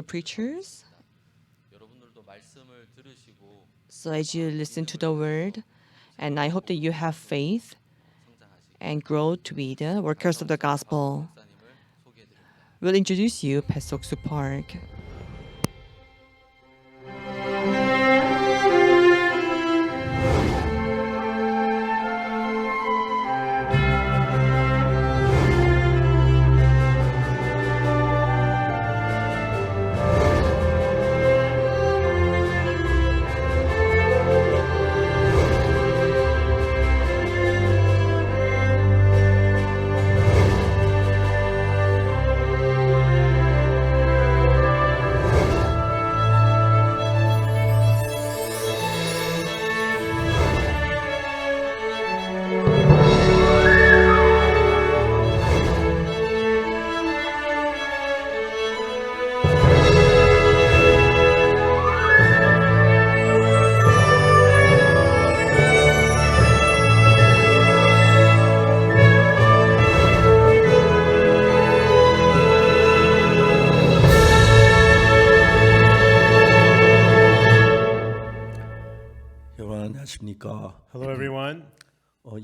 preachers. 여러분들도 말씀을 들으시고 So as you listen to the word, and I hope that you have faith 성장하시고 and grow to be the workers of the gospel. 목사님을 소개해드립니다. We'll introduce you, Pastor Oksu Park. 여러분 안녕하십니까? Hello, everyone.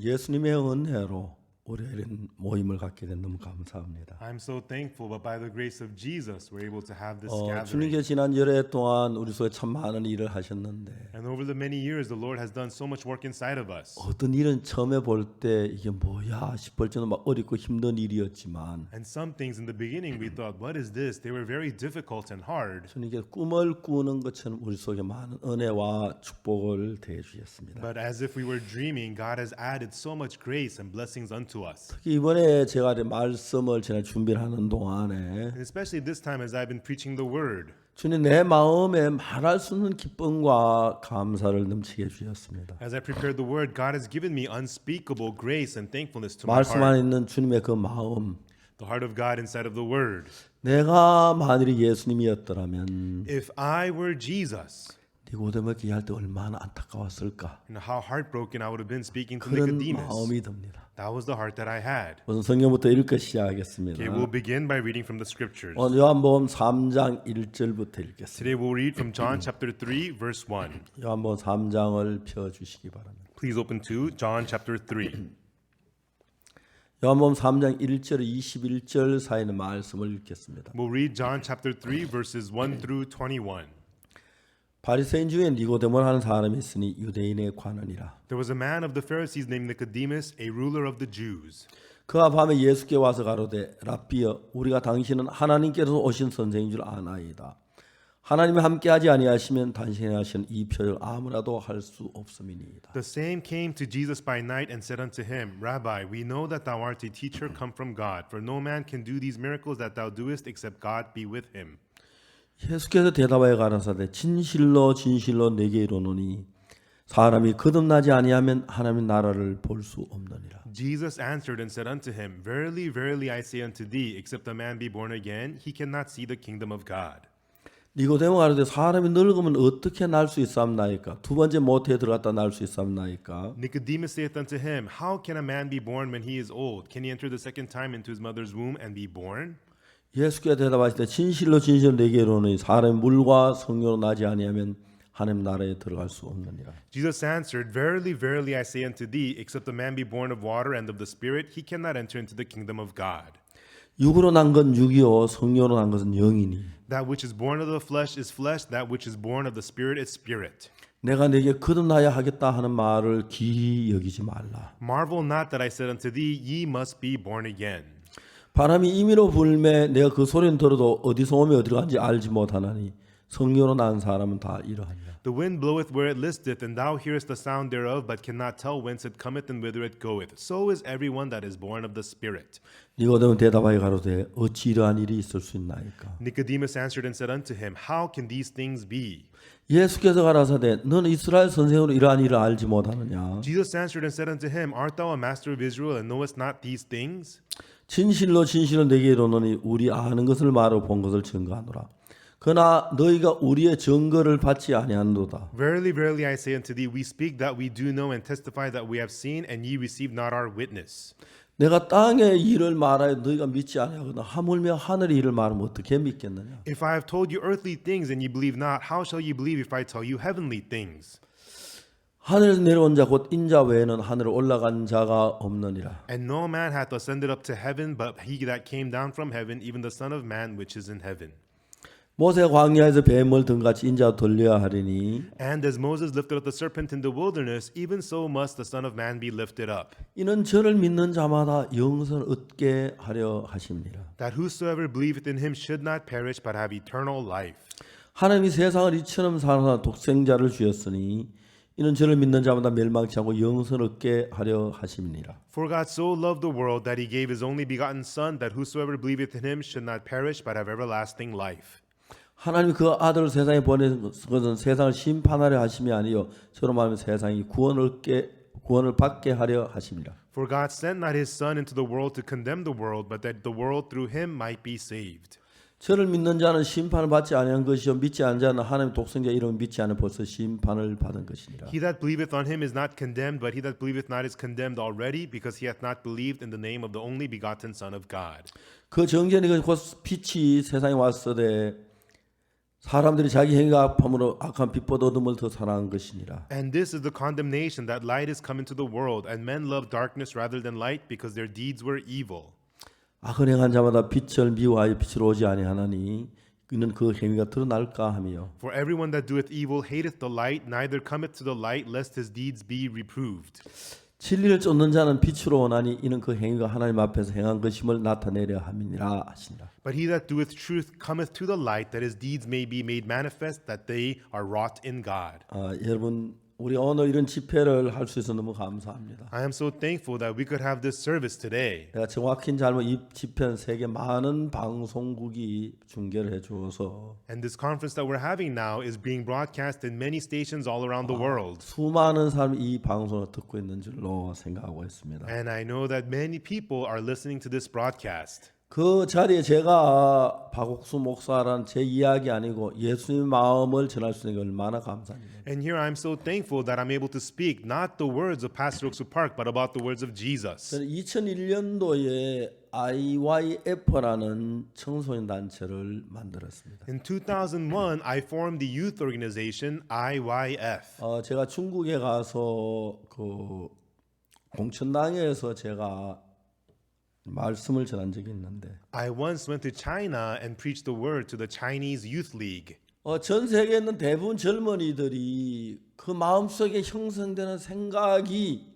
예수님의 은혜로 우리 이런 모임을 갖게 된 너무 감사합니다. I'm so thankful, but by the grace of Jesus, we're able to have this gathering. 주님께 지난 열해 동안 우리 속에 참 많은 일을 하셨는데 And over the many years, the Lord has done so much work inside of us. 어떤 일은 처음에 볼 때 이게 뭐야 싶을 정도 막 어렵고 힘든 일이었지만 And some things in the beginning, we thought, what is this? They were very difficult and hard. 주님께 꿈을 꾸는 것처럼 우리 속에 많은 은혜와 축복을 대해 주셨습니다. But as if we were dreaming, God has added so much grace and blessings unto us. 특히 이번에 제가 말씀을 제가 준비를 하는 동안에 And especially this time, as I've been preaching the word, 주님 내 마음에 말할 수 없는 기쁨과 감사를 넘치게 해주셨습니다. as I prepared the word, God has given me unspeakable grace and thankfulness to my 말씀 안에 heart. 있는 주님의 그 마음, The heart of God inside of the word. 내가 만일이 예수님이었더라면 If I were Jesus, 니고데모에 기할 때 얼마나 안타까웠을까 and how heartbroken I would have been speaking to 그런 Nicodemus. 마음이 듭니다. That was the heart that I had. 우선 성경부터 읽기 시작하겠습니다. Okay, we'll begin by reading from the scriptures. 오늘 요한복음 3장 1절부터 읽겠습니다. Today we'll read from John chapter 3 verse 1. 요한복음 3장을 펴주시기 바랍니다. Please open to John chapter 3. 요한복음 3장 1절 21절 사이의 말씀을 읽겠습니다. We'll read John chapter 3 verses 1 through 21. 바리새인 중에 니고데모를 하는 사람이 있으니 유대인의 관원이라. There was a man of the Pharisees named Nicodemus, a ruler of the Jews. 그가 밤에 예수께 와서 가로되 랍비여 우리가 당신은 하나님께서 오신 선생인 줄 아나이다. 하나님이 함께하지 아니하시면 당신이 하신 이 표적 아무나도 할 수 없음이니이다. The same came to Jesus by night and said unto him, Rabbi, we know that thou art a teacher come from God, for no man can do these miracles that thou doest except God be with him. 예수께서 대답하여 가라사대 진실로 진실로 내게 이르노니 사람이 거듭나지 아니하면 하나님의 나라를 볼 수 없느니라. Jesus answered and said unto him, Verily, verily, I say unto thee, except a man be born again, he cannot see the kingdom of God. 니고데모 가로되 사람이 늙으면 어떻게 날 수 있사옵나이까? 두 번째 모태에 들어갔다 날 수 있사옵나이까? Nicodemus saith unto him, How can a man be born when he is old? Can he enter the second time into his mother's womb and be born? 예수께서 대답하시되 진실로 진실로 내게 이르노니 사람이 물과 성령으로 나지 아니하면 하나님 나라에 들어갈 수 없느니라. Jesus answered, Verily, verily, I say unto thee, except a man be born of water and of the Spirit, he cannot enter into the kingdom of God. 육으로 난 건 육이요 성령으로 난 것은 영이니 That which is born of the flesh is flesh, that which is born of the Spirit is spirit. 내가 내게 거듭나야 하겠다 하는 말을 기이 여기지 말라. Marvel not that I said unto thee, Ye must be born again. 바람이 임의로 불매 내가 그 소리는 들어도 어디서 오며 어디로 간지 알지 못하나니 성령으로 난 사람은 다 이러하니라. The wind bloweth where it listeth, and thou hearest the sound thereof, but cannot tell whence it cometh and whither it goeth. So is everyone that is born of the Spirit. 니고데모 대답하여 가로되 어찌 이러한 일이 있을 수 있나이까? Nicodemus answered and said unto him, How can these things be? 예수께서 가라사대 너는 이스라엘 선생으로 이러한 일을 알지 못하느냐? Jesus answered and said unto him, Art thou a master of Israel, and knowest not these things? 진실로 진실로 내게 이르노니 우리 아는 것을 말하고 본 것을 증거하노라. 그러나 너희가 우리의 증거를 받지 아니하노라. Verily, verily, I say unto thee, we speak that we do know and testify that we have seen, and ye receive not our witness. 내가 땅의 일을 말하여 너희가 믿지 아니하거든 하물며 하늘의 일을 말하면 어떻게 믿겠느냐? If I have told you earthly things and you believe not, how shall you believe if I tell you heavenly things? 하늘에서 내려온 자 곧 인자 외에는 하늘에 올라간 자가 없느니라. And no man hath ascended up to heaven, but he that came down from heaven, even the Son of Man which is in heaven. 모세가 광야에서 뱀을 등같이 인자 돌려야 하리니 And as Moses lifted up the serpent in the wilderness, even so must the Son of Man be lifted up, 이는 저를 믿는 자마다 영생을 얻게 하려 하십니다. that whosoever believeth in him should not perish, but have eternal life. 하나님이 세상을 이처럼 사랑하사 독생자를 주셨으니 이는 저를 믿는 자마다 멸망치 않고 영생을 얻게 하려 하심이니라. For God so loved the world that he gave his only begotten Son, that whosoever believeth in him should not perish, but have everlasting life. 하나님이 그 아들을 세상에 보내신 것은 세상을 심판하려 하심이 아니요 저로 말하면 세상이 구원을 받게 하려 하심이라. For God sent not his Son into the world to condemn the world, but that the world through him might be saved. 저를 믿는 자는 심판을 받지 아니한 것이요 믿지 않은 자는 하나님 독생자 이름을 믿지 않아 벌써 심판을 받은 것이니라. He that believeth on him is not condemned, but he that believeth not is condemned already, because he hath not believed in the name of the only begotten Son of God. 그 정죄는 곧 빛이 세상에 왔으되 사람들이 자기 행위가 악함으로 악한 빛보다 어둠을 더 사랑한 것이니라. And this is the condemnation, that light is come into the world, and men love darkness rather than light, because their deeds were evil. 악을 행한 자마다 빛을 미워하여 빛으로 오지 아니하나니 이는 그 행위가 드러날까 하며 For everyone that doeth evil hateth the light, neither cometh to the light, lest his deeds be reproved. 진리를 쫓는 자는 빛으로 오나니 이는 그 행위가 하나님 앞에서 행한 것임을 나타내려 함이니라 하시니라. But he that doeth truth cometh to the light, that his deeds may be made manifest, that they are wrought in God. 여러분 우리 오늘 이런 집회를 할 수 있어 너무 감사합니다. I am so thankful that we could have this service today. 내가 정확히 잘못 이 집회는 세계 많은 방송국이 중계를 해주어서 And this conference that we're having now is being broadcast in many stations all around the world. 수많은 사람이 이 방송을 듣고 있는 줄로 생각하고 있습니다. And I know that many people are listening to this broadcast. 그 자리에 제가 박옥수 목사라는 제 이야기 아니고 예수님의 마음을 전할 수 있는 게 얼마나 감사합니다. And here I'm so thankful that I'm able to speak not the words of Pastor Oksu Park, but about the words of Jesus. 저는 2001년도에 IYF라는 청소년 단체를 만들었습니다. In 2001, I formed the youth organization IYF. 제가 중국에 가서 그 공천당에서 제가 말씀을 전한 적이 있는데 I once went to China and preached the word to the Chinese Youth League. 전 세계에 있는 대부분 젊은이들이 그 마음속에 형성되는 생각이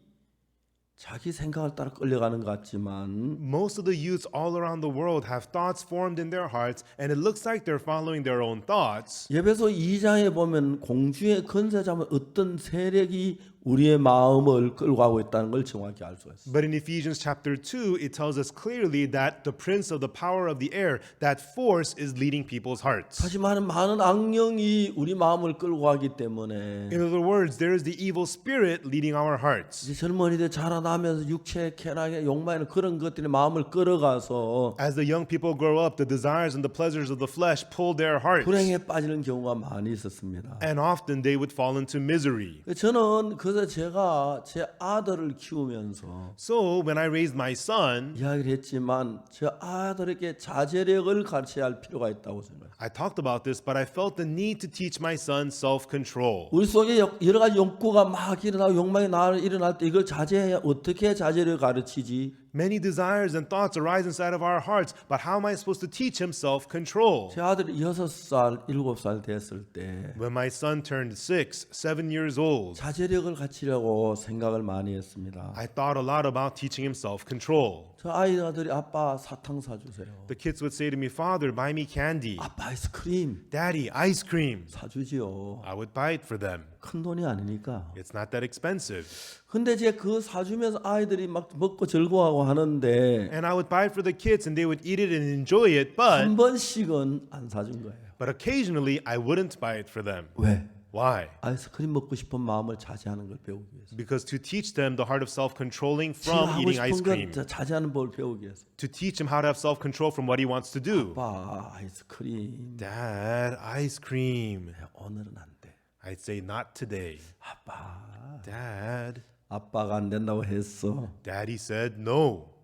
자기 생각을 따라 끌려가는 것 같지만 Most of the youths all around the world have thoughts formed in their hearts, and it looks like they're following their own thoughts. 예배소 2장에 보면 공주의 건세자면 어떤 세력이 우리의 마음을 끌고 가고 있다는 걸 정확히 알 수가 있어요. But in Ephesians chapter 2, it tells us clearly that the prince of the power of the air, that force is leading people's hearts. 하지만 많은 악령이 우리 마음을 끌고 가기 때문에 In other words, there is the evil spirit leading our hearts. 이제 젊은이들 자라나면서 육체, 쾌락에 욕망에는 그런 것들이 마음을 끌어가서 As the young people grow up, the desires and the pleasures of the flesh pull their hearts. 불행에 빠지는 경우가 많이 있었습니다. And often they would fall into misery. 저는 그래서 제가 제 아들을 키우면서 So when I raised my son, 이야기를 했지만 제 아들에게 자제력을 가르쳐야 할 필요가 있다고 생각해요. I talked about this, but I felt the need to teach my son self-control. 우리 속에 여러 가지 욕구가 막 일어나고 욕망이 일어날 때 이걸 자제해야 어떻게 자제력을 가르치지? Many desires and thoughts arise inside of our hearts, but how am I supposed to teach him self-control? 제 아들이 6살, 7살 됐을 때 When my son turned 6, 7 years old, 자제력을 갖추려고 생각을 많이 했습니다. I thought a lot about teaching him self-control. 저 아이들이 아빠 사탕 사주세요. The kids would say to me, Father, buy me candy. 아빠 아이스크림 Daddy, ice cream. 사주지요. I would buy it for them. 큰 돈이 아니니까. It's not that expensive. 근데 제 그 사주면서 아이들이 막 먹고 즐거워하고 하는데 And I would buy it for the kids and they would eat it and enjoy it, but 한 번씩은 안 사준 거예요. occasionally I wouldn't buy it for them. 왜? Why? 아이스크림 먹고 싶은 마음을 자제하는 걸 배우기 위해서. Because to teach them the heart of self-controlling 지가 from 하고 eating ice 싶은 cream. 걸 자제하는 법을 배우기 위해서. To teach him how to have self-control from what he wants to do. 아빠 아이스크림. Dad, ice cream. 오늘은 안 돼. I'd say not today. 아빠. Dad. 아빠가 안 된다고 했어. Daddy said no.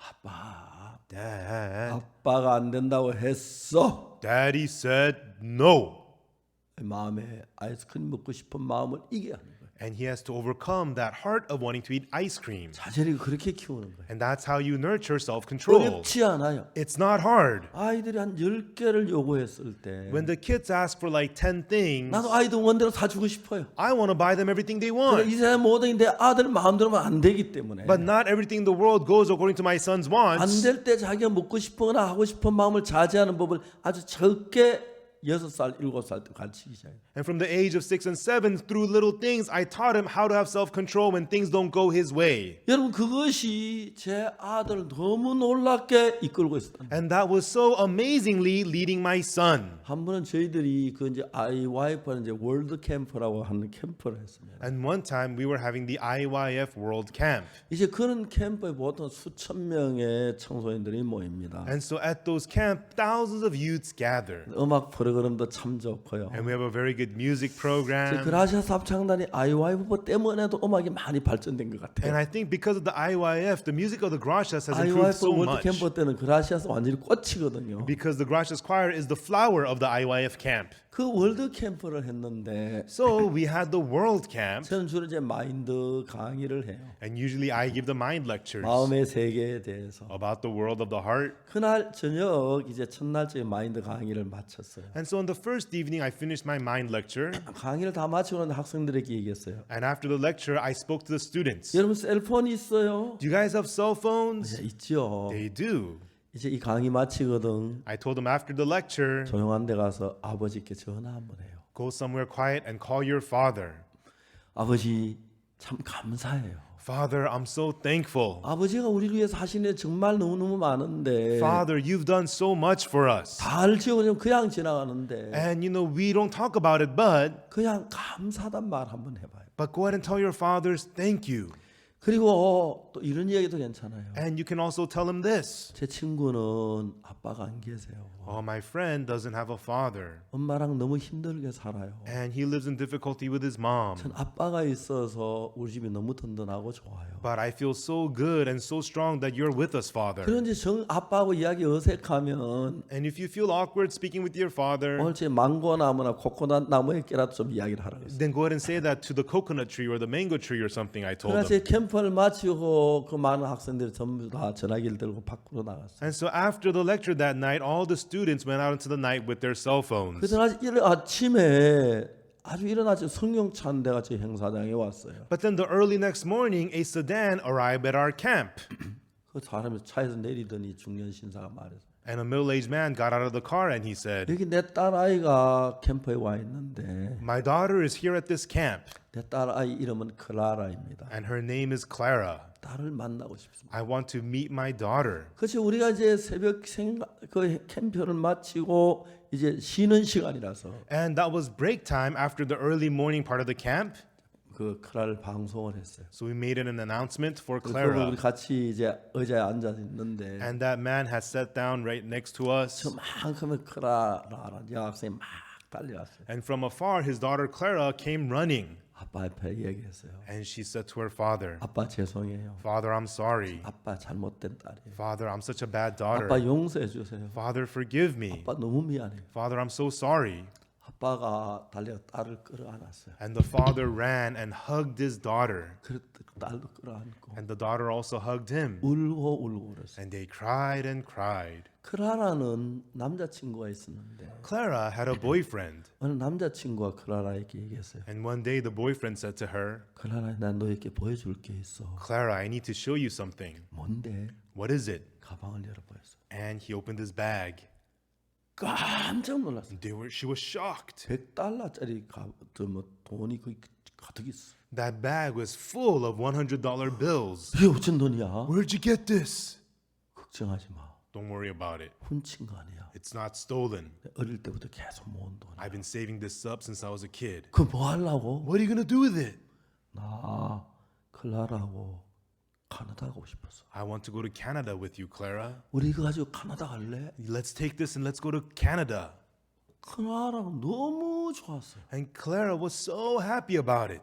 아빠, Dad, 아빠가 안 된다고 했어. Daddy said no. 마음에 아이스크림 먹고 싶은 마음을 이겨야 하는 거예요. And he has to overcome that heart of wanting to eat ice cream. 자제를 그렇게 키우는 거예요. And that's how you nurture self-control. 어렵지 않아요. It's not hard. 아이들이 한 10개를 요구했을 때 When the kids ask for like 10 things, 나도 아이들 원대로 사주고 싶어요. I want to buy them everything they 그러니까 want. 이 세상 모든 게 내 아들 마음대로만 안 되기 때문에 But not everything in the world goes according to my son's 안 wants. 될 때 자기가 먹고 싶거나 하고 싶은 마음을 자제하는 법을 아주 적게 6살, 7살 때 가르치기 시작해요. And from the age of 6 and 7, through little things, I taught him how to have self-control when things don't go his way. 여러분 그것이 제 아들을 너무 놀랍게 이끌고 있었다. And that was so amazingly leading my son. 한 번은 저희들이 그 이제 IYF는 이제 월드 캠프라고 하는 캠프를 했습니다. And one time we were having the IYF World Camp. 이제 그런 캠프에 보통 수천 명의 청소년들이 모입니다. And so at those camp, thousands of youths gather. 음악 프로그램도 참 좋고요. And we have a very good music 제 program. 그라시아스 합창단이 IYF 때문에도 음악이 많이 발전된 것 And 같아요. I think because of the IYF, the music of the Gracias has improved IYF so 월드 much. 캠프 때는 그라시아스 완전히 꽃이거든요. Because the Gracias choir is the flower of the IYF camp. 그 월드 캠프를 했는데 So we had the World Camp. 저는 주로 이제 마인드 강의를 해요. And usually I give the mind lectures 마음의 세계에 대해서. about the world of the heart. 그날 저녁 이제 첫날째 마인드 강의를 마쳤어요. And so on the first evening, I finished my mind lecture. 강의를 다 마치고 난 학생들에게 얘기했어요. And after the lecture, I spoke to the students. 여러분 셀폰이 있어요? Do you guys have cell phones? 네, 있죠. They do. 이제 이 강의 마치거든 I told them after the lecture, 조용한 데 가서 아버지께 전화 한번 해요. go somewhere quiet and call your father. 아버지 참 감사해요. Father, I'm so thankful. 아버지가 우리를 위해서 하신 일 정말 너무너무 많은데 Father, you've done so much for us. 다 알지요. 그냥 지나가는데 And you know, we don't talk about it, 그냥 감사하단 말 한번 해봐요. but go ahead and tell your fathers thank you. 그리고 또 이런 이야기도 괜찮아요. And you can also tell him this. 제 친구는 아빠가 안 계세요. Oh, my friend doesn't have a father. 엄마랑 너무 힘들게 살아요. And he lives in difficulty with his mom. 전 아빠가 있어서 우리 집이 너무 든든하고 좋아요. But I feel so good and so strong that you're with us, Father. 그런지 아빠하고 이야기 어색하면 And if you feel awkward speaking with your father, 오늘 제 망고 나무나 코코넛 나무에 깨라도 좀 이야기를 하라고 했어요. then go ahead and say that to the coconut tree or the mango tree or something, I told 그러나 제 them. 캠프를 마치고 그 많은 학생들이 전부 다 전화기를 들고 밖으로 나갔어요. And so after the lecture that night, all the students went out into the night with their cell phones. 그래서 아침에 아주 일어나서 승용차한 대가 제 행사장에 왔어요. But then the early next morning, a sedan arrived at our camp. 그 사람이 차에서 내리더니 중년 신사가 말했어요. And a middle-aged man got out of the car and he said, 여기 내 딸 아이가 캠프에 와 있는데 my daughter is here at this camp 내 딸 아이 이름은 클라라입니다. and her name is Clara. 딸을 만나고 싶습니다. I want to meet my daughter. 그렇지 우리가 이제 새벽 그 캠프를 마치고 이제 쉬는 시간이라서 And that was break time after the early morning part of the camp. 그 클라를 방송을 했어요. So we made an announcement for 그래서 Clara. 우리 같이 이제 의자에 앉아 있는데 And that man had sat down right next to us. 저만큼의 클라라는 여학생이 막 달려왔어요. And from afar, his daughter Clara came running. 아빠 앞에 얘기했어요. And she said to her father, 아빠 죄송해요. Father, I'm sorry. 아빠 잘못된 딸이에요. Father, I'm such a bad daughter. 아빠 용서해 주세요. Father, forgive me. 아빠 너무 미안해요. Father, I'm so sorry. 아빠가 달려 딸을 끌어안았어요. And the father ran and hugged his daughter. 그 딸도 끌어안고 And the daughter also hugged him. 울고 그랬어요. And they cried and cried. 클라라는 남자친구가 있었는데 Clara had a boyfriend. 어느 남자친구가 클라라에게 얘기했어요. And one day the boyfriend said to her, 클라라 난 너에게 보여줄 게 있어. Clara, I need to show you something. 뭔데? What is it? 가방을 열어보였어. And he opened his bag. 깜짝 놀랐어. She was shocked. $100짜리 뭐 돈이 거의 가득 있어. That bag was full of $100 bills. 이게 어쩐 돈이야? Where'd you get this? 걱정하지 마. Don't worry about it. 훔친 거 아니야. It's not stolen. 어릴 때부터 계속 모은 돈. I've been saving this up since I was a kid. 그 뭐 하려고? What are you gonna do with it? 나 클라라하고 카나다 가고 싶었어. I want to go to Canada with you, Clara. 우리 이거 가지고 카나다 갈래? Let's take this and let's go to Canada. 클라라는 너무 좋았어요. And Clara was so happy about it.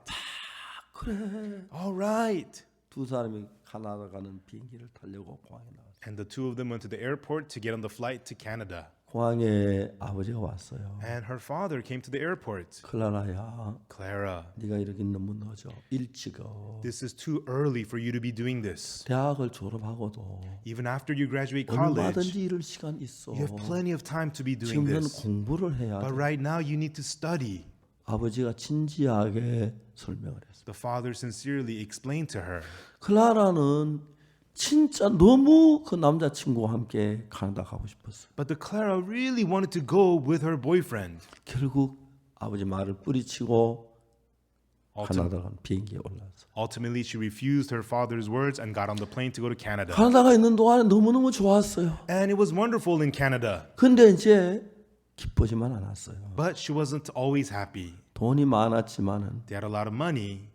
그래. All right. 두 사람이 가나다 가는 비행기를 타려고 공항에 나왔어요. And the two of them went to the airport to get on the flight to Canada. 공항에 아버지가 왔어요. And her father came to the airport. 클라라야, Clara, 네가 이렇게 너무 늦어. 일찍 어. this is too early for you to be doing this. 대학을 졸업하고도 Even after you graduate college, 얼마든지 이럴 시간 있어. you have plenty of time to be doing 지금 너는 this. 공부를 해야 But 돼. right now you need to study. 아버지가 진지하게 설명을 했어요. The father sincerely explained to her. 클라라는 진짜 너무 그 남자친구와 함께 가나다 가고 싶었어요. But the Clara really wanted to go with her boyfriend. 결국 아버지 말을 뿌리치고 Ultim- 가나다 간 비행기에 올랐어요. Ultimately, she refused her father's words and got on the plane to go to Canada. 가나다가 있는 동안에 너무너무 좋았어요. And it was wonderful in Canada. 근데 이제 기쁘지만 않았어요. But she wasn't always happy. 돈이 많았지만은 They had a lot of money,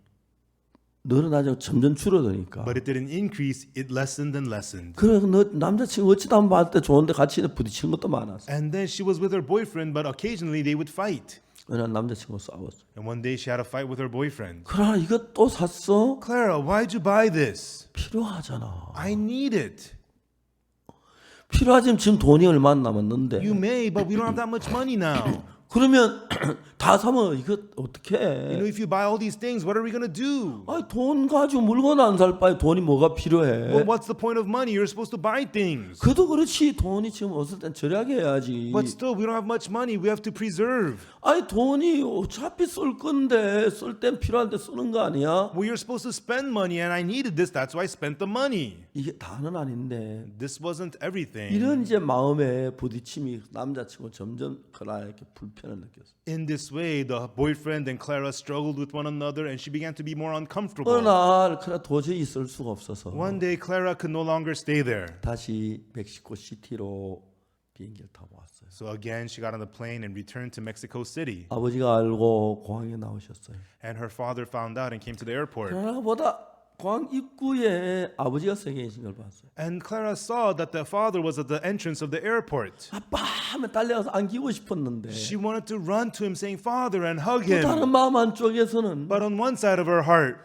늘어나자고 점점 줄어드니까. but it didn't increase, it lessened and lessened. 그래 너 남자친구 어찌다 한번 봤을 때 좋은데 같이 부딪히는 것도 많았어. And then she was with her boyfriend, but occasionally they would fight. 어느 날 남자친구 싸웠어. And one day she had a fight with her boyfriend. 그러나 이거 또 샀어? Clara, why'd you buy this? 필요하잖아. I need it. 필요하지만 지금 돈이 얼마 남았는데. You may, but we don't have that much money now. 그러면 다 사면 이거 어떻게 You know, 해? if you buy all these things, what are we gonna do? 아니 돈 가지고 물건 안 살 바에 돈이 뭐가 필요해? Well, what's the point of money? You're supposed to buy things. 그도 그렇지 돈이 지금 없을 땐 절약해 해야지. But still, we don't have much money. We have to preserve. 아니 돈이 어차피 쓸 건데 쓸 땐 필요한데 쓰는 거 아니야? Well, you're supposed to spend money, and I needed this. That's why I spent the money. 이게 다는 아닌데 This wasn't everything. 이런 이제 마음의 부딪힘이 남자친구 점점 클라라에게 불편을 느꼈어. In this way, the boyfriend and Clara struggled with one another, and she began to be more 어느 uncomfortable. 날 클라 도저히 있을 수가 없어서 One day, Clara could no longer stay there. 다시 멕시코 시티로 비행기를 타고 왔어요. So again, she got on the plane and returned to Mexico City. 아버지가 알고 공항에 나오셨어요. And her father found out and came to the airport. 그러나 보다 공항 입구에 아버지가 서 계신 걸 봤어요. And Clara saw that the father was at the entrance of the airport. 아빠 하면 달려가서 안기고 싶었는데 She wanted to run to him saying, Father, and hug 또 다른 him. 마음 한쪽에서는 But on one side of her heart,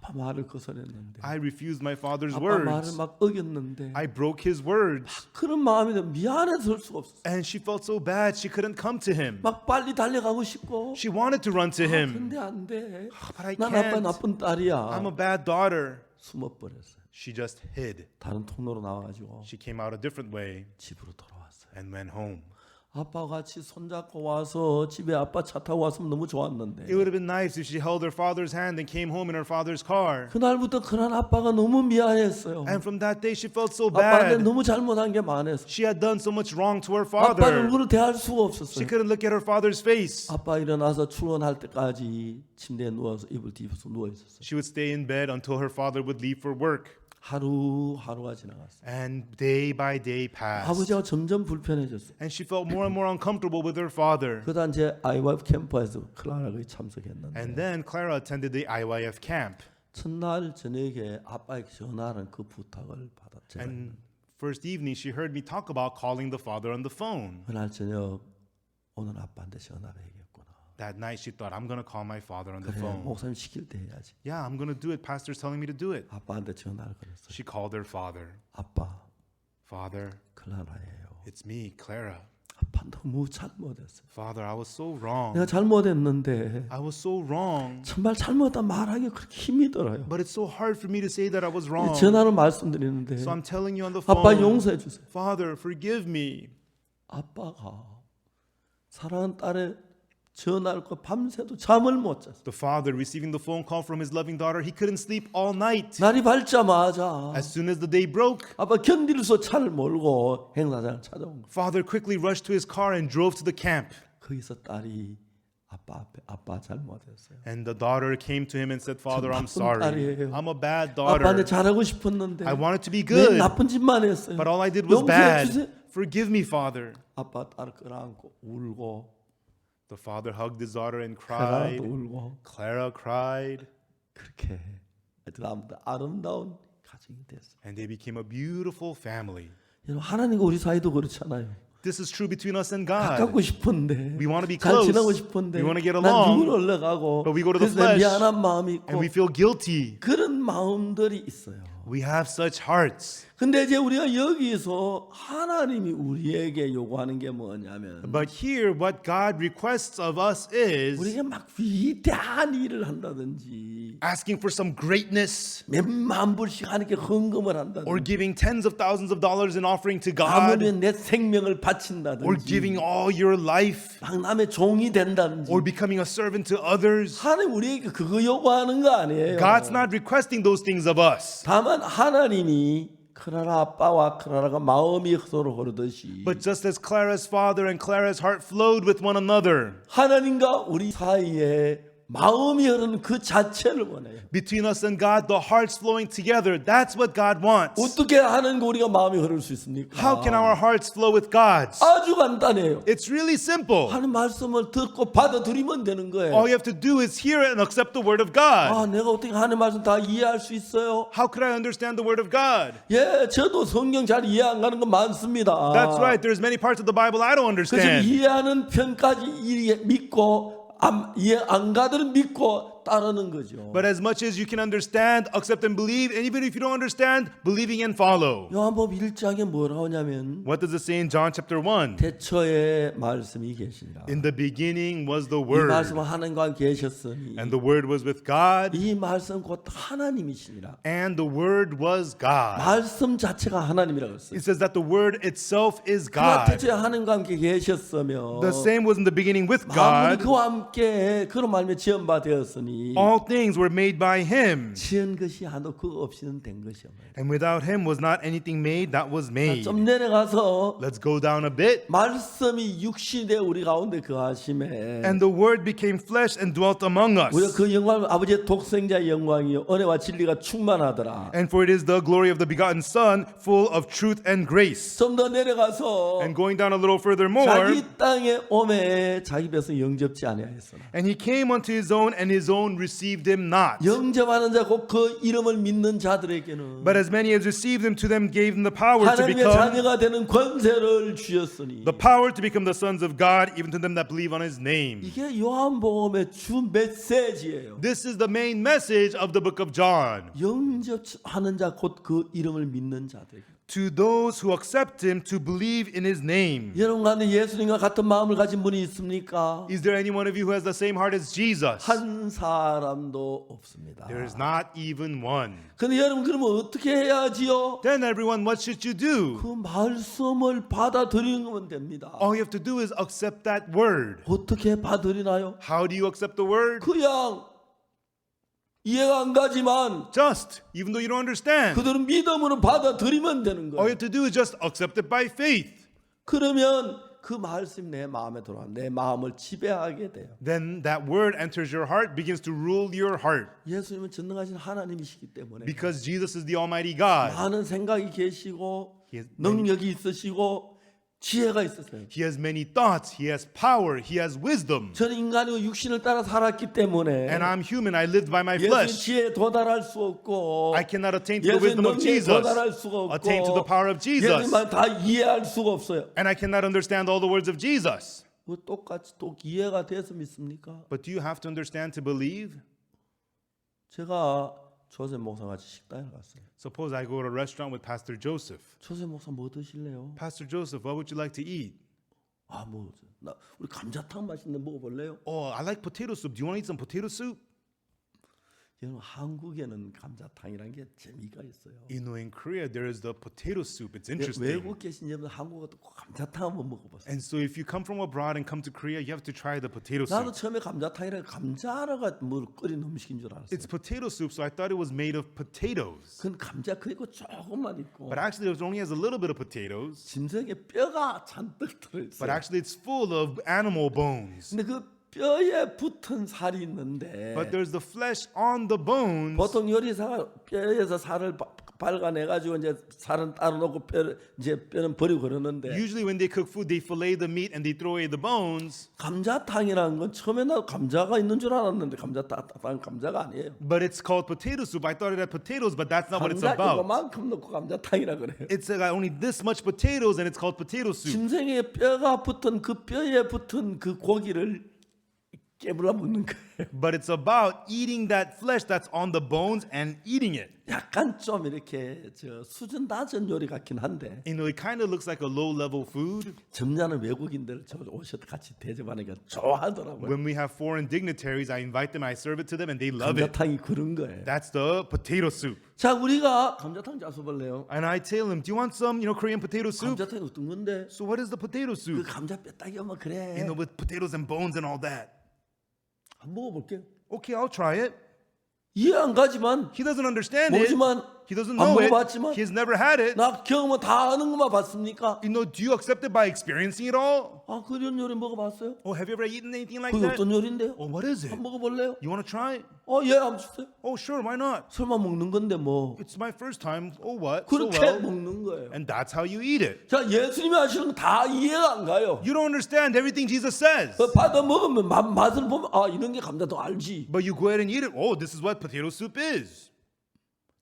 아빠 말을 거절했는데 I refused my father's 아빠 말을 words. 막 어겼는데 I broke his words. 그런 마음이 미안해서 설 수가 없었어. And she felt so bad she couldn't come to him. 막 빨리 달려가고 싶고 She wanted to run to him. 근데 안 돼. But I 난 아빠 can't. 나쁜 딸이야. I'm a bad daughter. 숨어버렸어요. She just hid. 다른 통로로 나와가지고 She came out a different way 집으로 돌아왔어요. and went home. 아빠 같이 손잡고 와서 집에 아빠 차 타고 왔으면 너무 좋았는데 It would have been nice if she held her father's hand and came home in her father's car. 그날부터 그날 아빠가 너무 미안했어요. And from that day, she felt so 아빠한테 bad. 너무 잘못한 게 많아서 She had done so much wrong to her 아빠 father. 얼굴을 대할 수가 She 없었어요. couldn't look at her father's face. 아빠 일어나서 출근할 때까지 침대에 누워서 이불 뒤집어서 누워 있었어요. She would stay in bed until her father would leave for work. 하루하루가 지나갔어요. And day by day passed. 아버지가 점점 불편해졌어요. And she felt more and more uncomfortable with her father. 그다음 이제 IYF 캠프에서 클라라가 참석했는데 And then Clara attended the IYF camp. 첫날 저녁에 아빠에게 전화하는 그 부탁을 받았죠. And first evening, she heard me talk about calling the father on the phone. 그날 저녁 오늘 아빠한테 전화를 해야겠구나. That night, she thought, I'm going to call my father on the 그래 phone. 목사님 시킬 때 해야지. Yeah, I'm going to do it. Pastor's telling me to do it. 아빠한테 전화를 걸었어요. She called her father. 아빠 Father, 클라라예요. it's me, Clara. 아빠 너무 잘못했어요. Father, I was so wrong. 내가 잘못했는데 I was so wrong. 정말 잘못한 말하기 그렇게 힘이 들어요. But it's so hard for me to say that I was wrong. 전화로 말씀드리는데 So I'm telling you on the 아빠 phone. 용서해 주세요. Father, forgive me. 아빠가 사랑하는 딸의 전화를 거 밤새도 잠을 못 잤어요. The father, receiving the phone call from his loving daughter, he couldn't sleep all night. 날이 밝자마자 As soon as the day broke, 아빠 견딜 수 차를 몰고 행사장을 찾아온 거예요. father quickly rushed to his car and drove to the camp. 거기서 딸이 아빠 앞에 아빠 잘못했어요. And the daughter came to him and said, Father, I'm 나쁜 sorry. 딸이에요. I'm a bad 아빠한테 daughter. 잘하고 싶었는데 I wanted to be 내 good, 나쁜 짓만 했어요. but all I did was 용서해 bad. 주세요. Forgive me, Father. 아빠 딸을 끌어안고 울고 The father hugged his daughter and cried. 클라라도 울고 Clara cried. 그렇게 애들 아름다운 가정이 됐어요. And they became a beautiful family. 여러분 하나님과 우리 사이도 그렇잖아요. This is true between us and God. 가깝고 싶은데, We want to be 잘 close. 지내고 싶은데, We want to get 난 along. 죽으러 올라가고, But we go to the 그래서 내 flesh. 미안한 마음이 있고, And we feel guilty. 그런 마음들이 있어요. We have such hearts. 근데 이제 우리가 여기서 하나님이 우리에게 요구하는 게 뭐냐면, But here, what God requests of us is 우리가 막 위대한 일을 한다든지, asking for some greatness 몇만 불씩 하나님께 헌금을 or 한다든지, giving tens of thousands of dollars in offering to God 아무리 내 생명을 or 바친다든지, giving all your life 막 남의 종이 된다든지, or becoming a servant to others. 하나님 우리에게 그거 요구하는 거 아니에요. God's not requesting those things of us. 다만 하나님이 크라라 아빠와 크라라가 마음이 서로 흐르듯이 But just as Clara's father and Clara's heart flowed with one another, 하나님과 우리 사이에 마음이 흐르는 그 자체를 원해요. between us and God, the hearts flowing together, that's what God wants. 어떻게 하는 거 우리가 마음이 흐를 수 있습니까? How can our hearts flow with God's? 아주 간단해요. It's really simple. 하나님 말씀을 듣고 받아들이면 되는 거예요. All you have to do is hear and accept the word of God. 아, 내가 어떻게 하나님 말씀 다 이해할 수 있어요? How could I understand the word of God? 예, 저도 성경 잘 이해 안 가는 거 많습니다. That's right. There's many parts of the Bible I don't 그래서 understand. 이해하는 편까지 믿고 이해 안 가들은 믿고 따르는 거죠. But as much as you can understand, accept and believe, and even if you don't understand, believing and follow. 요한복음 1장에 뭐라고 하냐면 What does it say in John chapter 1? 태초에 말씀이 계시니라. In the beginning was the 이 Word, 말씀은 하나님과 계셨으니 and the Word was with God, 이 말씀 곧 하나님이시니라. and the Word was God. 말씀 자체가 하나님이라고 했어요. It says that the Word itself is 그가 God. 태초에 하나님과 함께 계셨으며 The same was in the beginning with 만물이 God. 그와 함께 그런 말씀에 지은 바 되었으니 All things were made by Him, 지은 것이 하나도 그 없이는 된 것이요. and without Him was not anything made that was made. 좀 내려가서 Let's go down a bit. 말씀이 육신이 되어 우리 가운데 거하심에 And the Word became flesh and dwelt among us. 우리가 그 영광 아버지의 독생자의 영광이요 은혜와 진리가 충만하더라. And for it is the glory of the begotten Son, full of truth and grace. 좀 더 내려가서 And going down a little further more, 자기 땅에 오매 자기 배서 영접지 아니하였으나 and he came unto his own, and his own received him not. 영접하는 자 곧 그 이름을 믿는 자들에게는 But as many as received him, to them gave him the power to 하나님의 become 자녀가 되는 권세를 주셨으니 the power to become the sons of God, even to them that believe on his name. 이게 요한복음의 주 메시지예요. This is the main message of the book of John. 영접하는 자 곧 그 이름을 믿는 자들에게. To those who accept him to believe in his name. 여러분 가운데 예수님과 같은 마음을 가진 분이 있습니까? Is there any one of you who has the same heart as Jesus? 한 사람도 없습니다. There is not even one. 근데 여러분 그러면 어떻게 해야지요? Then everyone, what should you do? 그 말씀을 받아들이면 됩니다. All you have to do is accept that word. 어떻게 받아들이나요? How do you accept the word? 그냥 이해가 안 가지만 Just, even though you don't understand. 그들은 믿음으로 받아들이면 되는 All 거예요. you have to do is just accept it by faith. 그러면 그 말씀 내 마음에 들어와 내 마음을 지배하게 돼요. Then that word enters your heart, begins to rule your heart. 예수님은 전능하신 하나님이시기 때문에 Because Jesus is the Almighty God. 많은 생각이 계시고 He has 능력이 있으시고 지혜가 있으세요. He has many thoughts. He has power. He has wisdom. 저는 인간이고 육신을 따라 살았기 때문에 And I'm human. I lived by my 예수님 flesh. 지혜에 도달할 수 없고 I cannot attain to the 예수님 wisdom of 능력에 Jesus. 도달할 수가 없고 Attain to the power of Jesus. 예수님만 다 이해할 수가 없어요. And I cannot understand all the words of Jesus. 그 똑같이 또 이해가 돼서 믿습니까? But do you have to understand to believe? 제가 조셉 목사 같이 식당에 갔어요. Suppose I go to a restaurant with Pastor Joseph. 조셉 목사 뭐 드실래요? Pastor Joseph, what would you like to eat? 아, 나 우리 감자탕 맛있는데 먹어볼래요? Oh, I like potato soup. Do you want to eat some potato soup? 여러분 한국에는 감자탕이라는 게 재미가 있어요. You know, in Korea, there is the potato soup. It's interesting. 외국 계신 여러분 한국 와도 꼭 감자탕 한번 먹어보세요. And so if you come from abroad and come to Korea, you have to try the potato 나도 soup. 처음에 감자탕이라 감자가 뭐 끓인 음식인 줄 알았어요. It's potato soup, so I thought it was made of potatoes. 그건 감자 그리고 조금만 있고 But actually, it only has a little bit of potatoes. 진정에 뼈가 잔뜩 들어있어요. But actually, it's full of animal bones. 근데 그 뼈에 붙은 살이 있는데 But there's the flesh on the bones. 보통 요리사가 뼈에서 살을 발간해가지고 이제 살은 따로 놓고 뼈는 버리고 그러는데 Usually when they cook food, they fillet the meat and they throw away the bones. 감자탕이라는 건 처음에 나 감자가 있는 줄 알았는데 감자가 아니에요. But it's called potato soup. I thought it had potatoes, but that's not what it's 감자 about. 이거만큼 넣고 감자탕이라 그래요. It's got only this much potatoes and it's called potato soup. 짐승의 뼈가 붙은 그 뼈에 붙은 그 고기를 깨물어 먹는 거예요. But it's about eating that flesh that's on the bones and eating it. 약간 좀 이렇게 저 수준 낮은 요리 같긴 한데 You know, it kind of looks like a low-level food. 점잖은 외국인들 저 오셔서 같이 대접하니까 좋아하더라고요. When we have foreign dignitaries, I invite them, I serve it to them, and they love it. 감자탕이 그런 거예요. That's the potato soup. 자, 우리가 감자탕 잡숴볼래요? And I tell them, do you want some, Korean potato soup? 감자탕이 어떤 건데? So what is the potato 그 soup? 감자 뼈다귀 하면 그래. With potatoes and bones and all that. 한번 먹어볼게요. Okay, I'll try it. 이해 안 가지만 He doesn't understand it. 뭐지만 He doesn't 안 know it. 먹어봤지만 He's never had it. 나 경험은 다 아는 것만 봤습니까? Do you accept it by experiencing it all? 아, 그런 요리 먹어봤어요? Oh, have you ever eaten anything like 그게 that? 어떤 요리인데요? Oh, what is it? 한번 먹어볼래요? You want to try it? 예, 한번 주세요. Oh, sure, why not? 설마 먹는 건데 뭐 It's my first time. Oh, what? So 그렇게 well. 먹는 거예요. And that's how you eat it. 자, 예수님이 하시는 거 다 이해가 안 가요. You don't understand everything Jesus says. 받아 먹으면 맛을 보면 아, 이런 게 감자도 알지. But you go ahead and eat it. Oh, this is what potato soup is.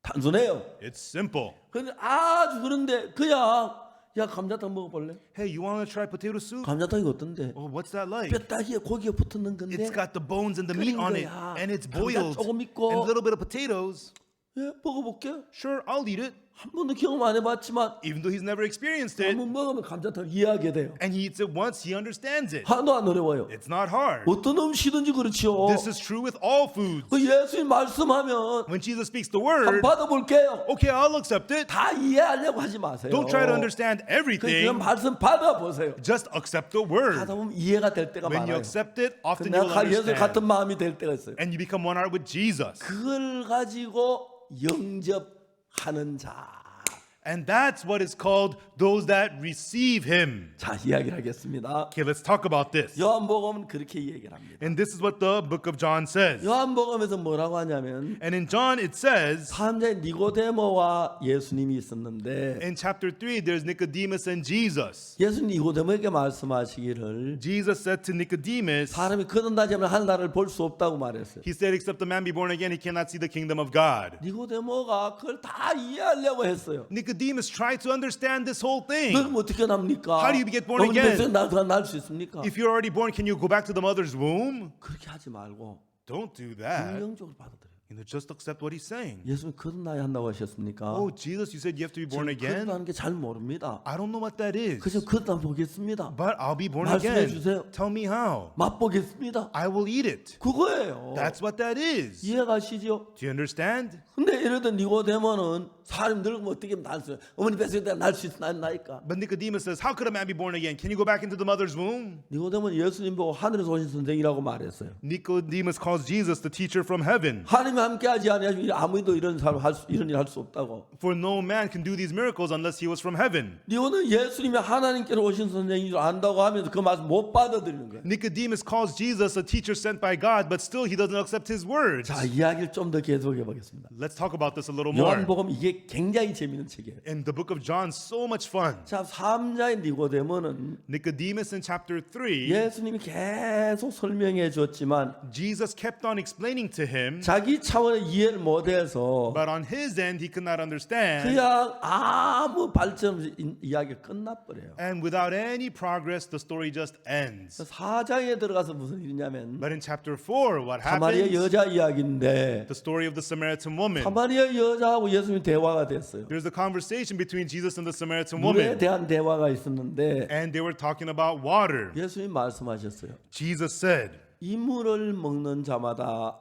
단순해요. It's simple. 근데 아주 그런데 그냥 야, 감자탕 먹어볼래? Hey, you want to try potato soup? 감자탕이 어떤데? Oh, what's that like? 뼈다귀에 고기가 붙는 건데 It's got the bones and the meat 끓인 on it, 거야. and it's 감자 boiled, 조금 and 있고. a little bit of potatoes. 예, 먹어볼게요. Sure, I'll eat it. 한 번도 경험 안 해봤지만 Even though he's never experienced it, 한번 먹으면 감자탕 이해하게 돼요. and he eats it once, he understands it. 하나도 안 어려워요. It's not hard. 어떤 음식이든지 그렇죠. This is true with all foods. 그 예수님 말씀하면 When Jesus speaks the 한번 word, 받아볼게요. okay, I'll accept it. 다 이해하려고 하지 마세요. Don't try to understand 그냥 everything. 말씀 받아보세요. Just accept the word. 하다 보면 이해가 될 때가 When you 많아요. accept it, often 내가 you'll 예수 같은 understand. 마음이 될 때가 있어요. And you become one heart with Jesus. 그걸 가지고 영접하는 자. And that's what is called those that receive him. 자, 이야기를 하겠습니다. Okay, let's talk about this. 요한복음은 그렇게 얘기를 합니다. And this is what the book of John says. 요한복음에서 뭐라고 하냐면 And in John it says, 사람들이 니고데모와 예수님이 있었는데 in chapter 3, there's Nicodemus and Jesus. 예수님 니고데모에게 말씀하시기를 Jesus said to Nicodemus, 사람이 거듭나지 않으면 하늘나라를 볼 수 없다고 말했어요. he said, except a man be born again, he cannot see the kingdom of God. 니고데모가 그걸 다 이해하려고 했어요. Nicodemus tried to understand this whole thing. 너는 어떻게 납니까? How do you get born 어머니 again? 뱃속에 날수 있습니까? If you're already born, can you go back to the mother's womb? 그렇게 하지 말고 Don't do that. 긍정적으로 받아들여요. Just accept what he's saying. 예수님 거듭나야 한다고 하셨습니까? Oh, Jesus, you said you have to be born again? 거듭나는 게 잘 모릅니다. I don't know what that is. 그저 거듭나 보겠습니다. But I'll be born 말씀해 again. 주세요. Tell me how. 맛보겠습니다. I will eat it. 그거예요. That's what that is. Do 이해가시죠? you understand? 근데 예를 들어 니고데모는 사람 늙으면 어떻게 날수 어머니 뱃속에 날수 있나이까? But Nicodemus says, how could a man be born again? Can you go back into the mother's womb? 니고데모는 예수님 보고 하늘에서 오신 선생이라고 말했어요. Nicodemus calls Jesus the teacher from heaven. 하나님이 함께하지 아니하시면 아무도 이런 일 할 수 없다고. For no man can do these miracles unless he was from heaven. 니고는 예수님이 하나님께로 오신 선생인 줄 안다고 하면서 그 말씀 못 받아들이는 거예요. Nicodemus calls Jesus a teacher sent by God, but still he doesn't accept his words. 자, 이야기를 좀 더 계속해 보겠습니다. Let's talk about this a little more. 요한복음 이게 굉장히 재미있는 책이에요. In the book of John, so much fun. 자, 3자의 니고데모는 Nicodemus in chapter 3, 예수님이 계속 설명해 줬지만 Jesus kept on explaining to him, 자기 차원의 이해를 못해서 but on his end, he could not understand. 그냥 아무 발전 없이 이야기가 끝나버려요. And without any progress, the story just ends. 4장에 들어가서 무슨 일이냐면 But in chapter 4, what 사마리아 happens? 여자 이야기인데 The story of the Samaritan woman. 사마리아 여자하고 예수님이 대화가 됐어요. There's a conversation between Jesus and the Samaritan 물에 woman. 대한 대화가 있었는데 And they were talking about water. 예수님이 말씀하셨어요. Jesus said, 이 물을 먹는 자마다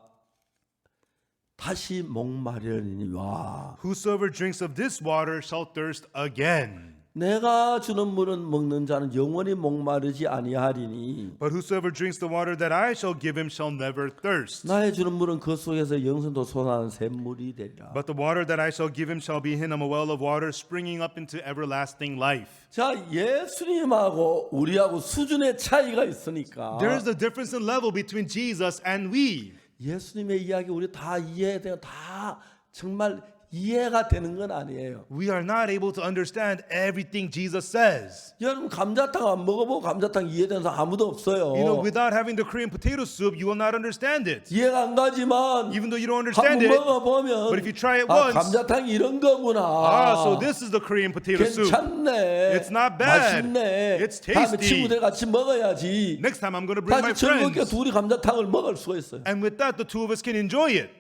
다시 목마르리니 와. whosoever drinks of this water shall thirst again. 내가 주는 물은 먹는 자는 영원히 목마르지 아니하리니 But whosoever drinks the water that I shall give him shall never thirst. 나의 주는 물은 그 속에서 영생도 솟아나는 샘물이 되리라. But the water that I shall give him shall be in him a well of water springing up into everlasting life. 자, 예수님하고 우리하고 수준의 차이가 있으니까 There is a difference in level between Jesus and we. 예수님의 이야기 우리 다 이해해야 돼요. 다 정말 이해가 되는 건 아니에요. We are not able to understand everything Jesus says. 여러분 감자탕 안 먹어보고 감자탕 이해되는 사람 아무도 없어요. You know, without having the Korean potato soup, you will not understand it. 이해가 안 가지만 Even though you don't understand 한번 it, 먹어보면 but if you try it 아, once, 감자탕 이런 거구나. so this is the Korean potato soup. 괜찮네. It's not bad. 맛있네. It's 다음에 tasty. 친구들 같이 먹어야지. Next time I'm going to bring my 다시 즐겁게 friends. 둘이 감자탕을 먹을 수가 있어요. And with that, the two of us can enjoy it.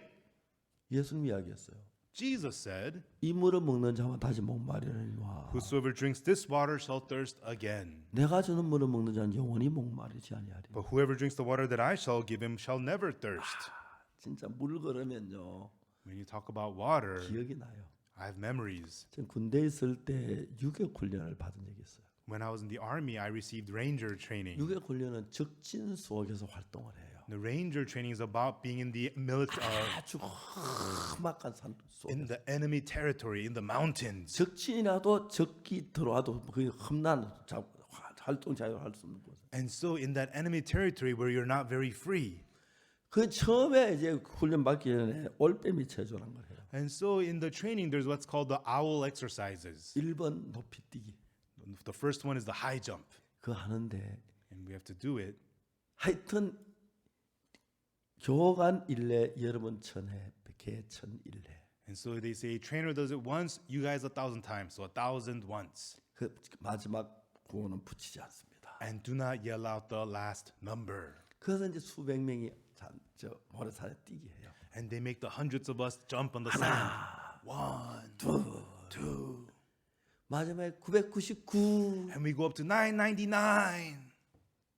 예수님 이야기했어요. Jesus said, 이 물을 먹는 자만 다시 목마르리니와 whosoever drinks this water shall thirst again. 내가 주는 물을 먹는 자는 영원히 목마르지 아니하리. But whoever drinks the water that I shall give him shall never thirst. 진짜 물 그러면요 When you talk about water, 기억이 나요. I have memories. 전 군대에 있을 때 유격 훈련을 받은 적이 있어요. When I was in the army, I received ranger training. 유격 훈련은 적진 속에서 활동을 해요. The ranger training is about being in the military, 아주 험악한 산 in 속에 the enemy territory, in the mountains. 적진이라도 적기 들어와도 그 험난 활동 자유를 할 수 없는 곳. And so, in that enemy territory where you're not very free. 그 처음에 이제 훈련 받기 전에 올빼미 체조라는 걸 해요. And so, in the training, there's what's called the owl exercises. 1번 높이 뛰기. The first one is the high jump, 그거 하는데 and we have to do it. 하여튼 교관 일례 여러분 천회 개천 일례. And so they say, trainer does it once, you guys 1,000 times, so 1,000 once. 그 마지막 구호는 붙이지 않습니다. And do not yell out the last number. 그래서 이제 수백 명이 저 모래산에 뛰게 해요. And they make the hundreds of us jump on the sand. 1, 2. 마지막에 999, And we go up to 999,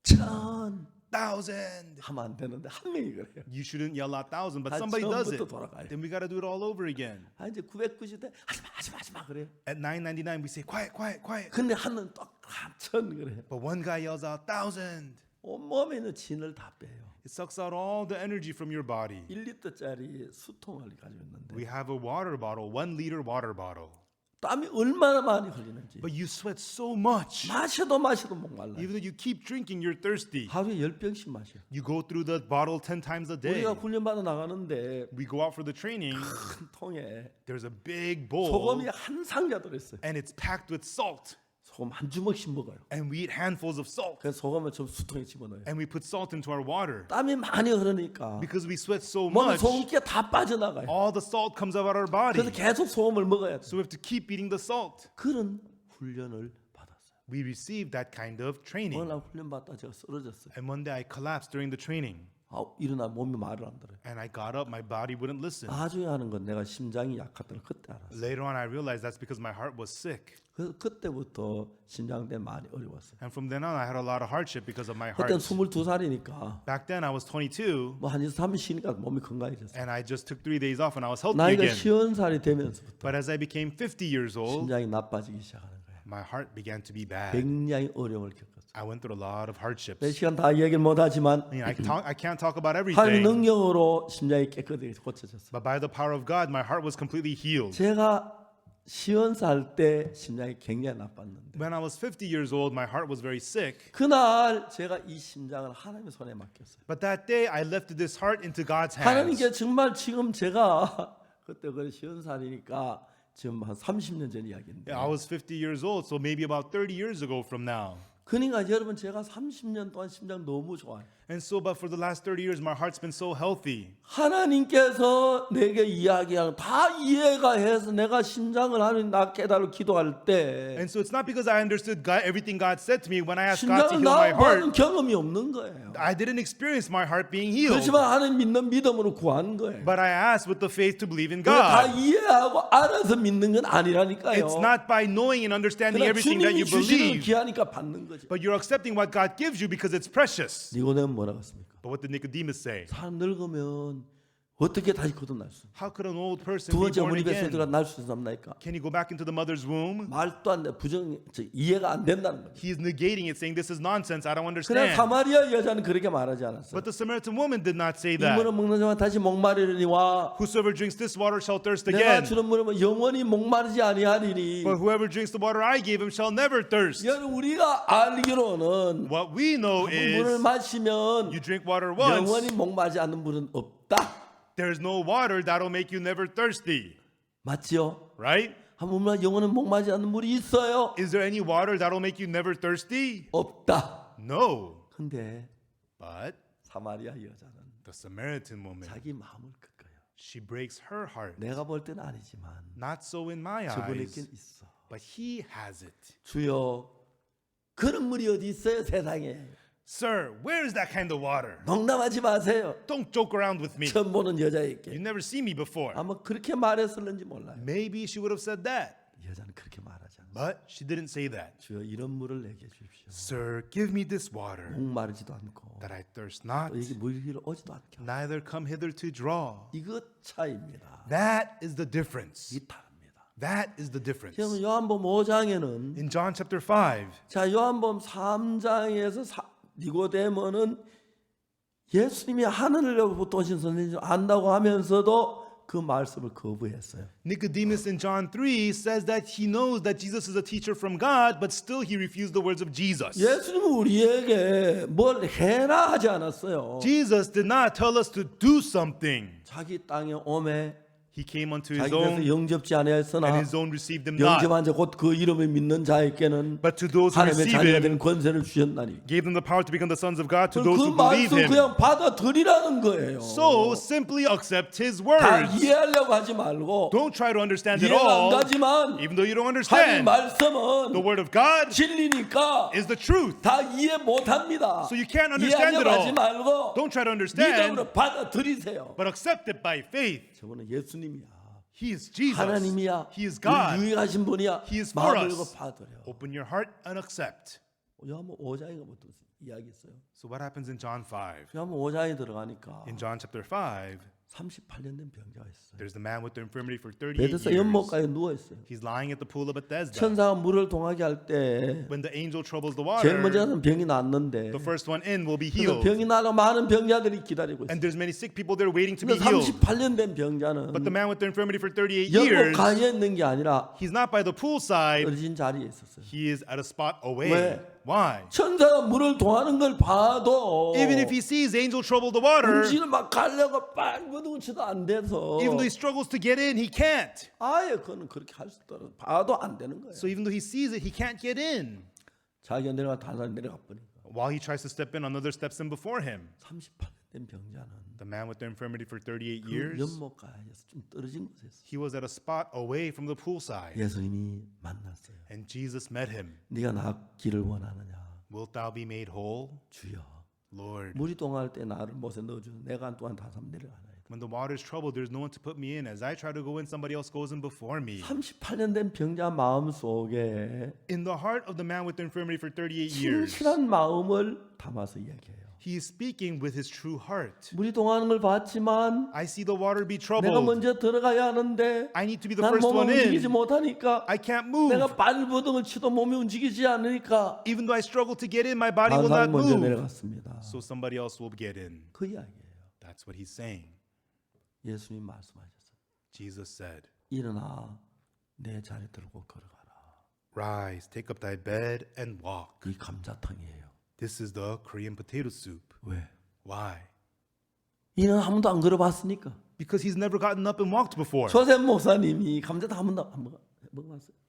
1000 1,000. 하면 안 되는데 한 명이 그래요. You shouldn't yell out 1,000, but 다 somebody does it. 처음부터 돌아가요. Then we got to do it all over again. 아 이제 990대 하지마 그래요. At 999, we say, quiet, quiet, quiet. 근데 한은 또1000 그래요. But one guy yells out 1,000. 온몸에 있는 진을 다 빼요. It sucks out all the energy from your body. 1리터짜리 수통을 가지고 있는데 We have a water bottle, 1 liter water bottle. 땀이 얼마나 많이 흘리는지 But you sweat so much. 마셔도 목말라요. Even though you keep drinking, you're thirsty. 하루에 10병씩 마셔요. You go through the bottle 10 times a day. 우리가 훈련받아 나가는데 We go out for the training. 큰 통에 There's a big bowl, 소금이 한 상자 들어있어요. and it's packed with salt. 소금 한 주먹씩 먹어요. And we eat handfuls of salt. 그래서 소금을 좀 수통에 집어넣어요. And we put salt into our water. 땀이 많이 흐르니까 Because we sweat so 몸에 much, 소금기가 다 빠져나가요. all the salt comes out of our 그래서 body. 계속 소금을 먹어야 돼요. So we have to keep eating the salt. 그런 훈련을 받았어요. We received that kind of training. 어느 날 훈련 받다 제가 쓰러졌어요. And one day I collapsed during the training. 일어나 몸이 말을 안 들어요. And I got up, my body wouldn't listen. 나중에 하는 건 내가 심장이 약하다는 걸 그때 알았어요. Later on, I realized that's because my heart was sick. 그래서 그때부터 심장 때문에 많이 어려웠어요. And from then on, I had a lot of hardship because of my heart. 그때는 22살이니까 Back then, I was 22, 뭐 한 3일 쉬니까 몸이 건강해졌어요. and I just took 3 days off, and I was healthy 나이가 again. 50살이 되면서부터 But as I became 50 years old, 심장이 나빠지기 시작하는 거예요. my heart began to be bad. 굉장히 어려움을 겪었어요. I went through a lot of hardships. 몇 시간 다 얘기를 못하지만 I mean, I can't talk about 하나님의 everything, 능력으로 심장이 깨끗하게 고쳐졌어요. but by the power of God, my heart was completely healed. 제가 50살 때 심장이 굉장히 나빴는데 When I was 50 years old, my heart was very sick. 그날 제가 이 심장을 하나님의 손에 맡겼어요. But that day, I lifted this heart into God's hands. 하나님께 정말 지금 제가 그때 그 50살이니까 지금 한 30년 전 이야기인데 I was 50 years old, so maybe about 30 years ago from now. 그러니까 여러분 제가 30년 동안 심장 너무 좋아요. And so, but for the last 30 years, my heart's been so healthy. 하나님께서 내게 이야기하는 다 이해가 해서 내가 심장을 하나님 나 깨달아 기도할 때 And so it's not because I understood God, everything God said to me when I asked God to 심장을 heal my 나빠는 heart. 경험이 없는 거예요. I didn't experience my heart being healed. 그렇지만 하나님 믿는 믿음으로 구한 거예요. But I asked with the faith to believe in 다 God. 이해하고 알아서 믿는 건 아니라니까요. It's not by knowing and understanding 그냥 everything that 주님이 you 주시는 believe, 기하니까 받는 거죠. but you're accepting what God gives you because it's precious. 니고데모 뭐라고 했습니까? But what did Nicodemus say? 사람 늙으면 어떻게 다시 거듭날 수? How could an old person 두 be 번째 born 어머니 뱃속에 들어가 again? 날 수 있습니까? Can he go back into the mother's womb? 말도 안 돼. 이해가 안 된다는 거죠. He is negating it, saying this is nonsense. I don't 그러나 understand. 사마리아 여자는 그렇게 말하지 않았어요. But the Samaritan woman did not say 이 that. 물을 먹는 자만 다시 목마르리와 Whosoever drinks this water shall thirst 내가 again. 주는 물은 영원히 목마르지 아니하리니. But whoever drinks the water I gave him shall never thirst. 여러분 우리가 알기로는 What we know 물을 is 마시면 you drink water once, 영원히 목마르지 않는 물은 없다. there's no water that'll make you never thirsty. 맞지요? right? 한 번만 영혼은 목마르지 않는 물이 있어요? Is there any water that'll make you never thirsty? 없다. No. 근데 But 사마리아 여자는 the Samaritan woman, 자기 마음을 꺾어요. she breaks her heart. 내가 볼 때는 아니지만 Not so in my 저분에겐 eyes, 있어. but he has it. 주여, 그런 물이 어디 있어요 세상에? Sir, where is that kind of water? 농담하지 마세요. Don't joke around with me. 처음 보는 You 여자에게 never seen me before. 아마 그렇게 말했을는지 몰라요. Maybe she would have said that, 여자는 그렇게 말하지 않아요. but she didn't say that. 주여, 이런 물을 내게 주십시오. Sir, give me this water 목마르지도 않고 that I thirst not, 또 여기 물기를 오지도 않게 하고. neither come hither to draw. 이것 차이입니다. That is the difference. 이 다릅니다. That is the difference. 여러분, 요한복음 5장에는 In John chapter 5, 자, 요한복음 3장에서 니고데모는 예수님이 하늘로부터 오신 선생님 안다고 하면서도 그 말씀을 거부했어요. Nicodemus in John 3 says that he knows that Jesus is a teacher from God, but still he refused the words of Jesus. 예수님은 우리에게 뭘 해라 하지 않았어요. Jesus did not tell us to do something. 자기 땅에 오매 He came unto his 자기 편에서 own, 영접지 아니하였으나 and his own received him not. 영접한 자 곧 그 이름을 믿는 자에게는 But to those who 하나님의 receive 자녀가 him, 되는 권세를 주셨나니. gave them the power to become the sons of God to 그 those who believe 말씀 him. 그냥 받아들이라는 거예요. So simply accept his 다 words. 이해하려고 하지 말고 Don't try to understand it 이해가 안 all, 가지만 even though you don't 하나님 understand. 말씀은 The word of God 진리니까 is the truth. 다 이해 못합니다. So you can't understand it 이해하려고 하지 all. 말고 Don't try to understand, 믿음으로 받아들이세요. but accept it by faith. 저분은 예수님이야. He is Jesus. 하나님이야. He is God. 유일하신 분이야. He is for 마음을 열고 us. 받아들여. Open your heart and accept. 요한복음 5장인가 뭐 이야기했어요. So what happens in John 5? 요한복음 5장에 들어가니까 In John chapter 5, 38년 된 병자가 있어요. there's the man with the infirmity for 38 베데스다 years. 연못가에 누워 있어요. He's lying at the pool of Bethesda. 천사가 물을 동하게 할 때 When the angel troubles the 제일 먼저 water, 하는 병이 낫는데 the first one in will be 그래서 healed. 병이 나서 많은 병자들이 기다리고 있어요. And there's many sick people there waiting to be 근데 healed. 38년 된 병자는 But the man with the infirmity for 38 years, 연못가에 있는 게 아니라 he's not by the poolside. 떨어진 자리에 있었어요. He is at a spot away. 왜? Why? 천사가 물을 동하는 걸 봐도 Even if he sees the angel trouble the water, 음식을 막 가려고 빨고도 쳐도 안 돼서 even though he struggles to get in, he can't. 아예 그는 그렇게 할 수 없다고 봐도 안 되는 거예요. So even though he sees it, he can't get in. 자기가 내려가 다른 사람이 내려가 버리니까 While he tries to step in, another steps in before him. 38년 된 병자는 The man with the infirmity for 38 그 years, 연못가에서 좀 떨어진 곳에서 he was at a spot away from the poolside. 예수님이 만났어요. And Jesus met him. 네가 낫기를 원하느냐? Wilt thou be made whole? 주여. Lord, 물이 동할 때 나를 못에 넣어주는 내가 안 또한 다삼 내려가나이다. when the water is troubled, there's no one to put me in. As I try to go in, somebody else goes in before me. 38년 된 병자 마음 속에 In the heart of the man with the infirmity for 38 years, 진실한 마음을 담아서 이야기해요. he is speaking with his true heart. 물이 동하는 걸 봤지만 I see the water be 내가 troubled. 먼저 들어가야 하는데 I need to be the 난 first one 몸을 움직이지 in. 못하니까 I can't move. 내가 발버둥을 치도 몸이 움직이지 않으니까 Even though I struggle to get in, my body 다른 will not 사람이 먼저 move. 내려갔습니다. So somebody else will get in. 그 이야기예요. That's what he's saying. 예수님 말씀하셨어요. Jesus said, 일어나 내 자리 들고 걸어가라. Rise, take up thy bed and walk. 이 감자탕이에요. This is the Korean potato soup. 왜? Why? 이는 한 번도 안 걸어봤으니까. Because he's never gotten up and walked before. 조셉 목사님이 감자탕 한 번도 안 먹어봤어요. 안 먹었어요.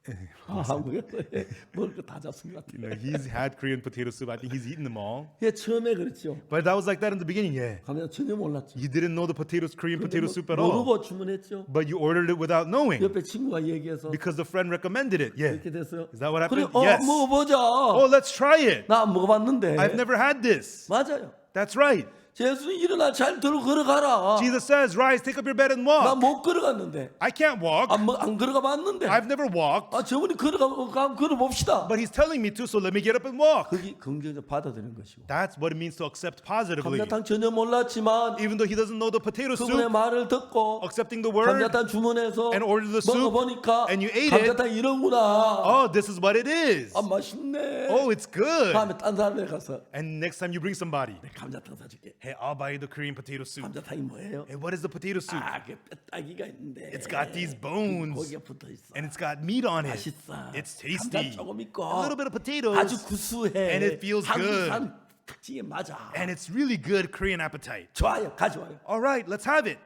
먹을 거 다 잡순 것 You know, 같아요. he's had Korean potato soup. I think he's eaten them all. 예, 처음에 그렇죠. But that was like that in the beginning, yeah. 감자탕 전혀 몰랐죠. You didn't know the Korean potato soup at all. 모르고 주문했죠. But you ordered it without knowing. 옆에 친구가 얘기해서 Because the friend recommended it. Yeah. 이렇게 됐어요. Is that what 그래, happened? Yes. 먹어보자. Oh, let's try it. 나 안 먹어봤는데. I've never had this. 맞아요. That's right. 예수님 일어나 잘 들어 걸어가라. Jesus says, rise, take up your bed and 나 walk. 못 걸어갔는데. I can't walk. 안 걸어가 봤는데. I've never walked. 저분이 걸어가 걸어봅시다. But he's telling me to, so let me get up and walk. 그게 긍정적 받아들이는 것이고. That's what it means to accept positively. 감자탕 전혀 몰랐지만 Even though he doesn't know the potato 그분의 soup, 말을 듣고 accepting the word, 감자탕 주문해서 and order the soup, 먹어보니까 and you ate it. 감자탕 이런구나. oh, this is what it is. 맛있네. Oh, it's good. 다음에 딴 사람에 가서 And next time you bring somebody, 감자탕 사줄게. hey, I'll buy you the Korean potato soup. 감자탕이 뭐예요? Hey, what is the potato soup? 그 뼈다귀가 있는데. It's got these bones, 고기가 붙어 있어. and it's got meat on it. 맛있어. It's 감자 tasty. 조금 있고. A little bit of potatoes, 아주 구수해. and it feels good. 한국산 특징에 맞아. and it's really good Korean appetite. 좋아요, 가져와요. All right, let's have it.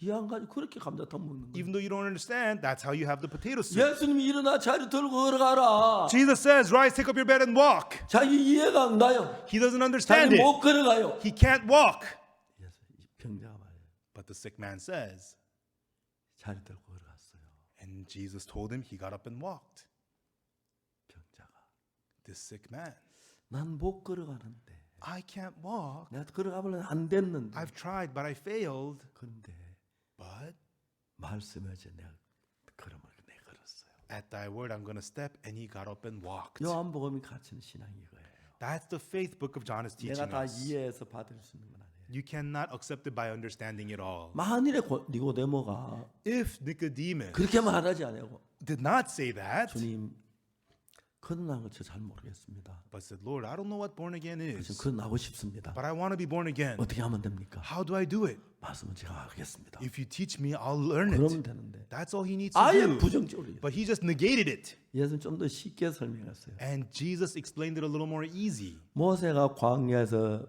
이해 안 가지고 그렇게 감자탕 먹는 거예요. Even though you don't understand, that's how you have the potato soup. 예수님이 일어나 자리 들고 걸어가라. Jesus says, rise, take up your bed and walk. 자기 이해가 안 가요. He doesn't understand 자기 it. 못 걸어가요. He can't walk. 그래서 이 병자가 말해요. But the sick man says, 자리 들고 걸어갔어요. and Jesus told him he got up and walked. 병자가 This sick man, 난 못 걸어가는데 I can't walk. 내가 걸어가면 안 됐는데 I've tried, but I failed. 그런데 But 말씀하지 내가 걸음을 내 걸었어요. at thy word, I'm going to step. And he got up and walked. 요한복음이 가르치는 신앙이 이거예요. That's the faith book of John is 내가 teaching 다 us. 이해해서 받을 수 있는 건 아니에요. You cannot accept it by understanding it all. 만일에 니고데모가 If Nicodemus 그렇게 말하지 않아요. did not say that, 주님 거듭난 걸 잘 모르겠습니다. but said, Lord, I don't know what born again 그래서 is, 거듭나고 싶습니다. but I want to be born again. 어떻게 하면 됩니까? How do I do it? 말씀은 제가 하겠습니다. If you teach me, I'll learn 그러면 it. 되는데 That's all he needs to 아예 do. 부정적으로 But he just negated it. 예수는 좀 더 쉽게 설명했어요. And Jesus explained it a little more easy. 모세가 광야에서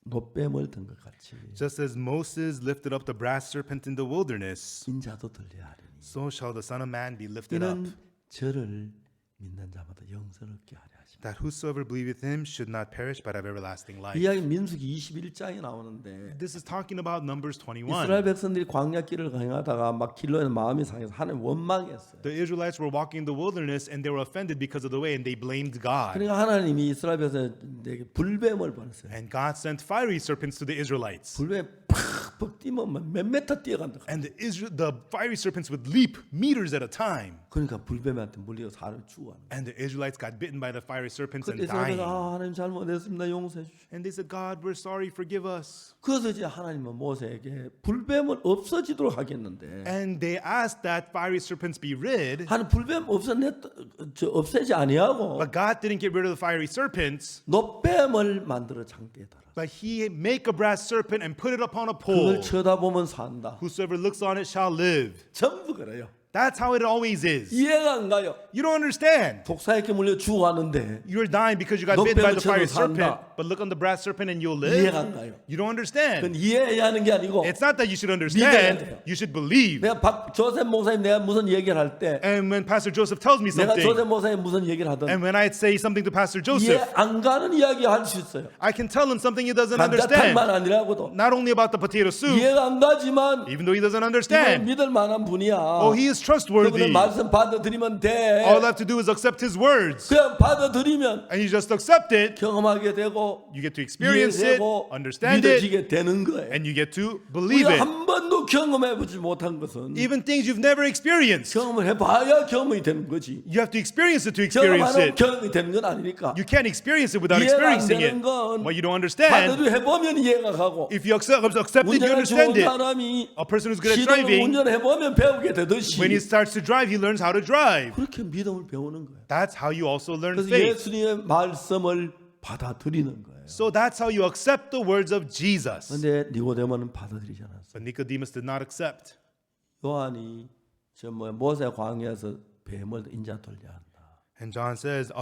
노뱀을 든 것 같이 Just as Moses lifted up the brass serpent in the wilderness, 인자도 들려야 하리니 so shall the Son of Man be lifted up, 이는 저를 믿는 자마다 영생을 얻게 하려 하십니다. that whosoever believeth him should not perish but have everlasting life. 이야기 민수기 21장에 나오는데 This is talking about Numbers 이스라엘 21. 백성들이 광야길을 강행하다가 막 길로에 마음이 상해서 하나님 원망했어요. The Israelites were walking in the wilderness and they were offended because of the way and they blamed God. 그러니까 하나님이 이스라엘 백성에게 불뱀을 보냈어요. And God sent fiery serpents to the Israelites. 불뱀이 팍 뛰면 몇 메터 뛰어간다. And the fiery serpents would leap meters at a time. 그러니까 불뱀한테 물려 사람이 죽어가는 거예요. And the Israelites got bitten by the fiery serpents and 그때 이스라엘이 dying. 하나님 잘못했습니다. 용서해 주시오. And they said, God, we're sorry, forgive us. 그래서 이제 하나님은 모세에게 불뱀을 없어지도록 하겠는데 And they asked that fiery serpents be rid. 하나님 불뱀 없애지 아니하고 But God didn't get rid of the fiery serpents. 노뱀을 만들어 장대에 달아. But he make a brass serpent and put it upon a 그걸 pole. 쳐다보면 산다. Whosoever looks on it shall live. 전부 그래요. That's how it always is. 이해가 안 가요. You don't understand. 독사에게 물려 죽어가는데 You're dying because you got bitten by the fiery 쳐도 산다. serpent. But look on the brass serpent and you'll 이해가 안 live. 가요. You don't 그건 understand. 이해해야 하는 게 아니고 It's not that you should 믿어야 understand. 돼요. You should believe. 내가 조셉 목사님 내가 무슨 얘기를 할 때 And when Pastor Joseph tells me 내가 조셉 something, 목사님 무슨 얘기를 하든 and when I say something to Pastor 이해 Joseph, 안 가는 이야기 할 수 있어요. I can tell him something he doesn't understand. 감자탕만 아니라고도 Not only about the potato soup, 이해가 안 가지만 even though he doesn't 이걸 understand. 믿을 만한 분이야. Oh, he is trustworthy. 그분은 말씀 받아들이면 돼. All I have to do is accept his words. 그냥 받아들이면 And you just accept it. 경험하게 되고 You get to experience it, 이해되고 understand it, 믿어지게 되는 거예요. and you get to believe 우리가 it. 한 번도 경험해보지 못한 것은 Even things you've never experienced. 경험을 해봐야 경험이 되는 거지. You have to experience it to experience 경험하면 it. 경험이 되는 건 아니니까. You can't experience it without 이해가 안 experiencing 되는 it. 건 What you don't understand, 받아도 해보면 이해가 가고 if you accept it, you 운전을 understand 좋은 it. 사람이 A person who's good at 시동 driving, 운전해보면 배우게 되듯이 when he starts to drive, he learns how to drive. 그렇게 믿음을 배우는 거예요. That's how you also learn 그래서 faith. 예수님의 말씀을 받아들이는 거예요. So that's how you accept the words of Jesus. 근데 니고데모는 받아들이지 않았어요. But Nicodemus did not accept. 요한이 모세 광야에서 뱀을 인자 돌려 한다. And John says,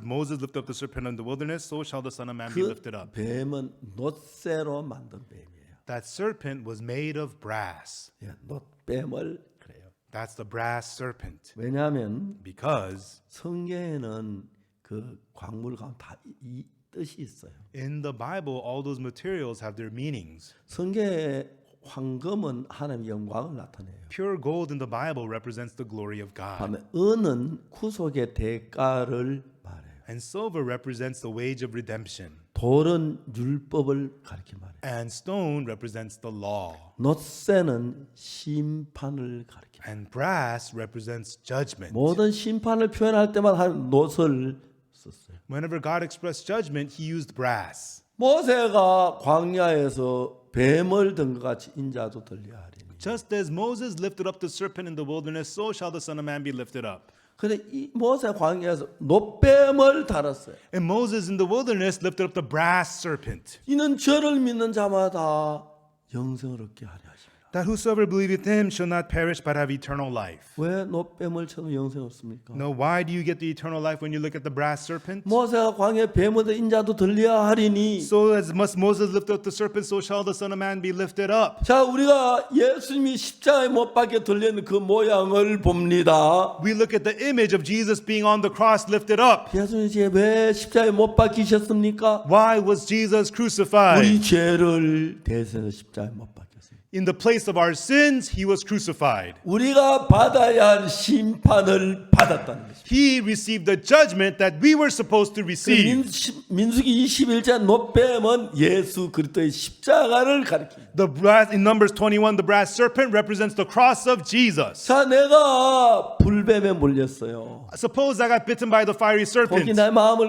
Moses lifted up the serpent in the wilderness, so shall the Son of Man be 그 lifted up. 뱀은 놋쇠로 만든 뱀이에요. That serpent was made of brass. 예, 놋뱀을 그래요. That's the brass serpent. 왜냐하면 Because 성경에는 그 광물 가운데 다 이 뜻이 있어요. in the Bible, all those materials have their meanings. 성경의 황금은 하나님의 영광을 나타내요. Pure gold in the Bible represents the glory of God. 다음에 은은 구속의 대가를 말해요. And silver represents the wage of redemption. 돌은 율법을 가리켜 말해요. And stone represents the law. 놋쇠는 심판을 가리켜. And brass represents judgment. 모든 심판을 표현할 때마다 하나님 놋을 썼어요. Whenever God expressed judgment, he used brass. 모세가 광야에서 뱀을 든 것 같이 인자도 들려하리니. Just as Moses lifted up the serpent in the wilderness, so shall the Son of Man be lifted up. 근데 이 모세 광야에서 놋뱀을 달았어요. And Moses in the wilderness lifted up the brass serpent. 이는 저를 믿는 자마다 영생을 얻게 하려 하십니다. that whosoever believeth him shall not perish but have eternal life. 왜 노뱀을 쳐도 영생 없습니까? No, why do you get the eternal life when you look at the brass serpent? 모세가 광야에 뱀을 인자도 들려야 하리니. So as must Moses lift up the serpent, so shall the Son of Man be lifted up. 자, 우리가 예수님이 십자가에 못 박혀 들리는 그 모양을 봅니다. We look at the image of Jesus being on the cross lifted up. 예수님이 왜 십자가에 못 박히셨습니까? Why was Jesus 우리 crucified? 죄를 대신해서 십자가에 못 박혔습니다. In the place of our sins, he was crucified. 우리가 받아야 할 심판을 받았다는 것입니다. He received the judgment that we were supposed to 그 receive. 민수기 21장 노뱀은 예수 그리스도의 십자가를 가리킵니다. The brass in Numbers 21, the brass serpent represents the cross of Jesus. 자, 내가 불뱀에 물렸어요. Suppose I got bitten by the fiery 거기 serpent.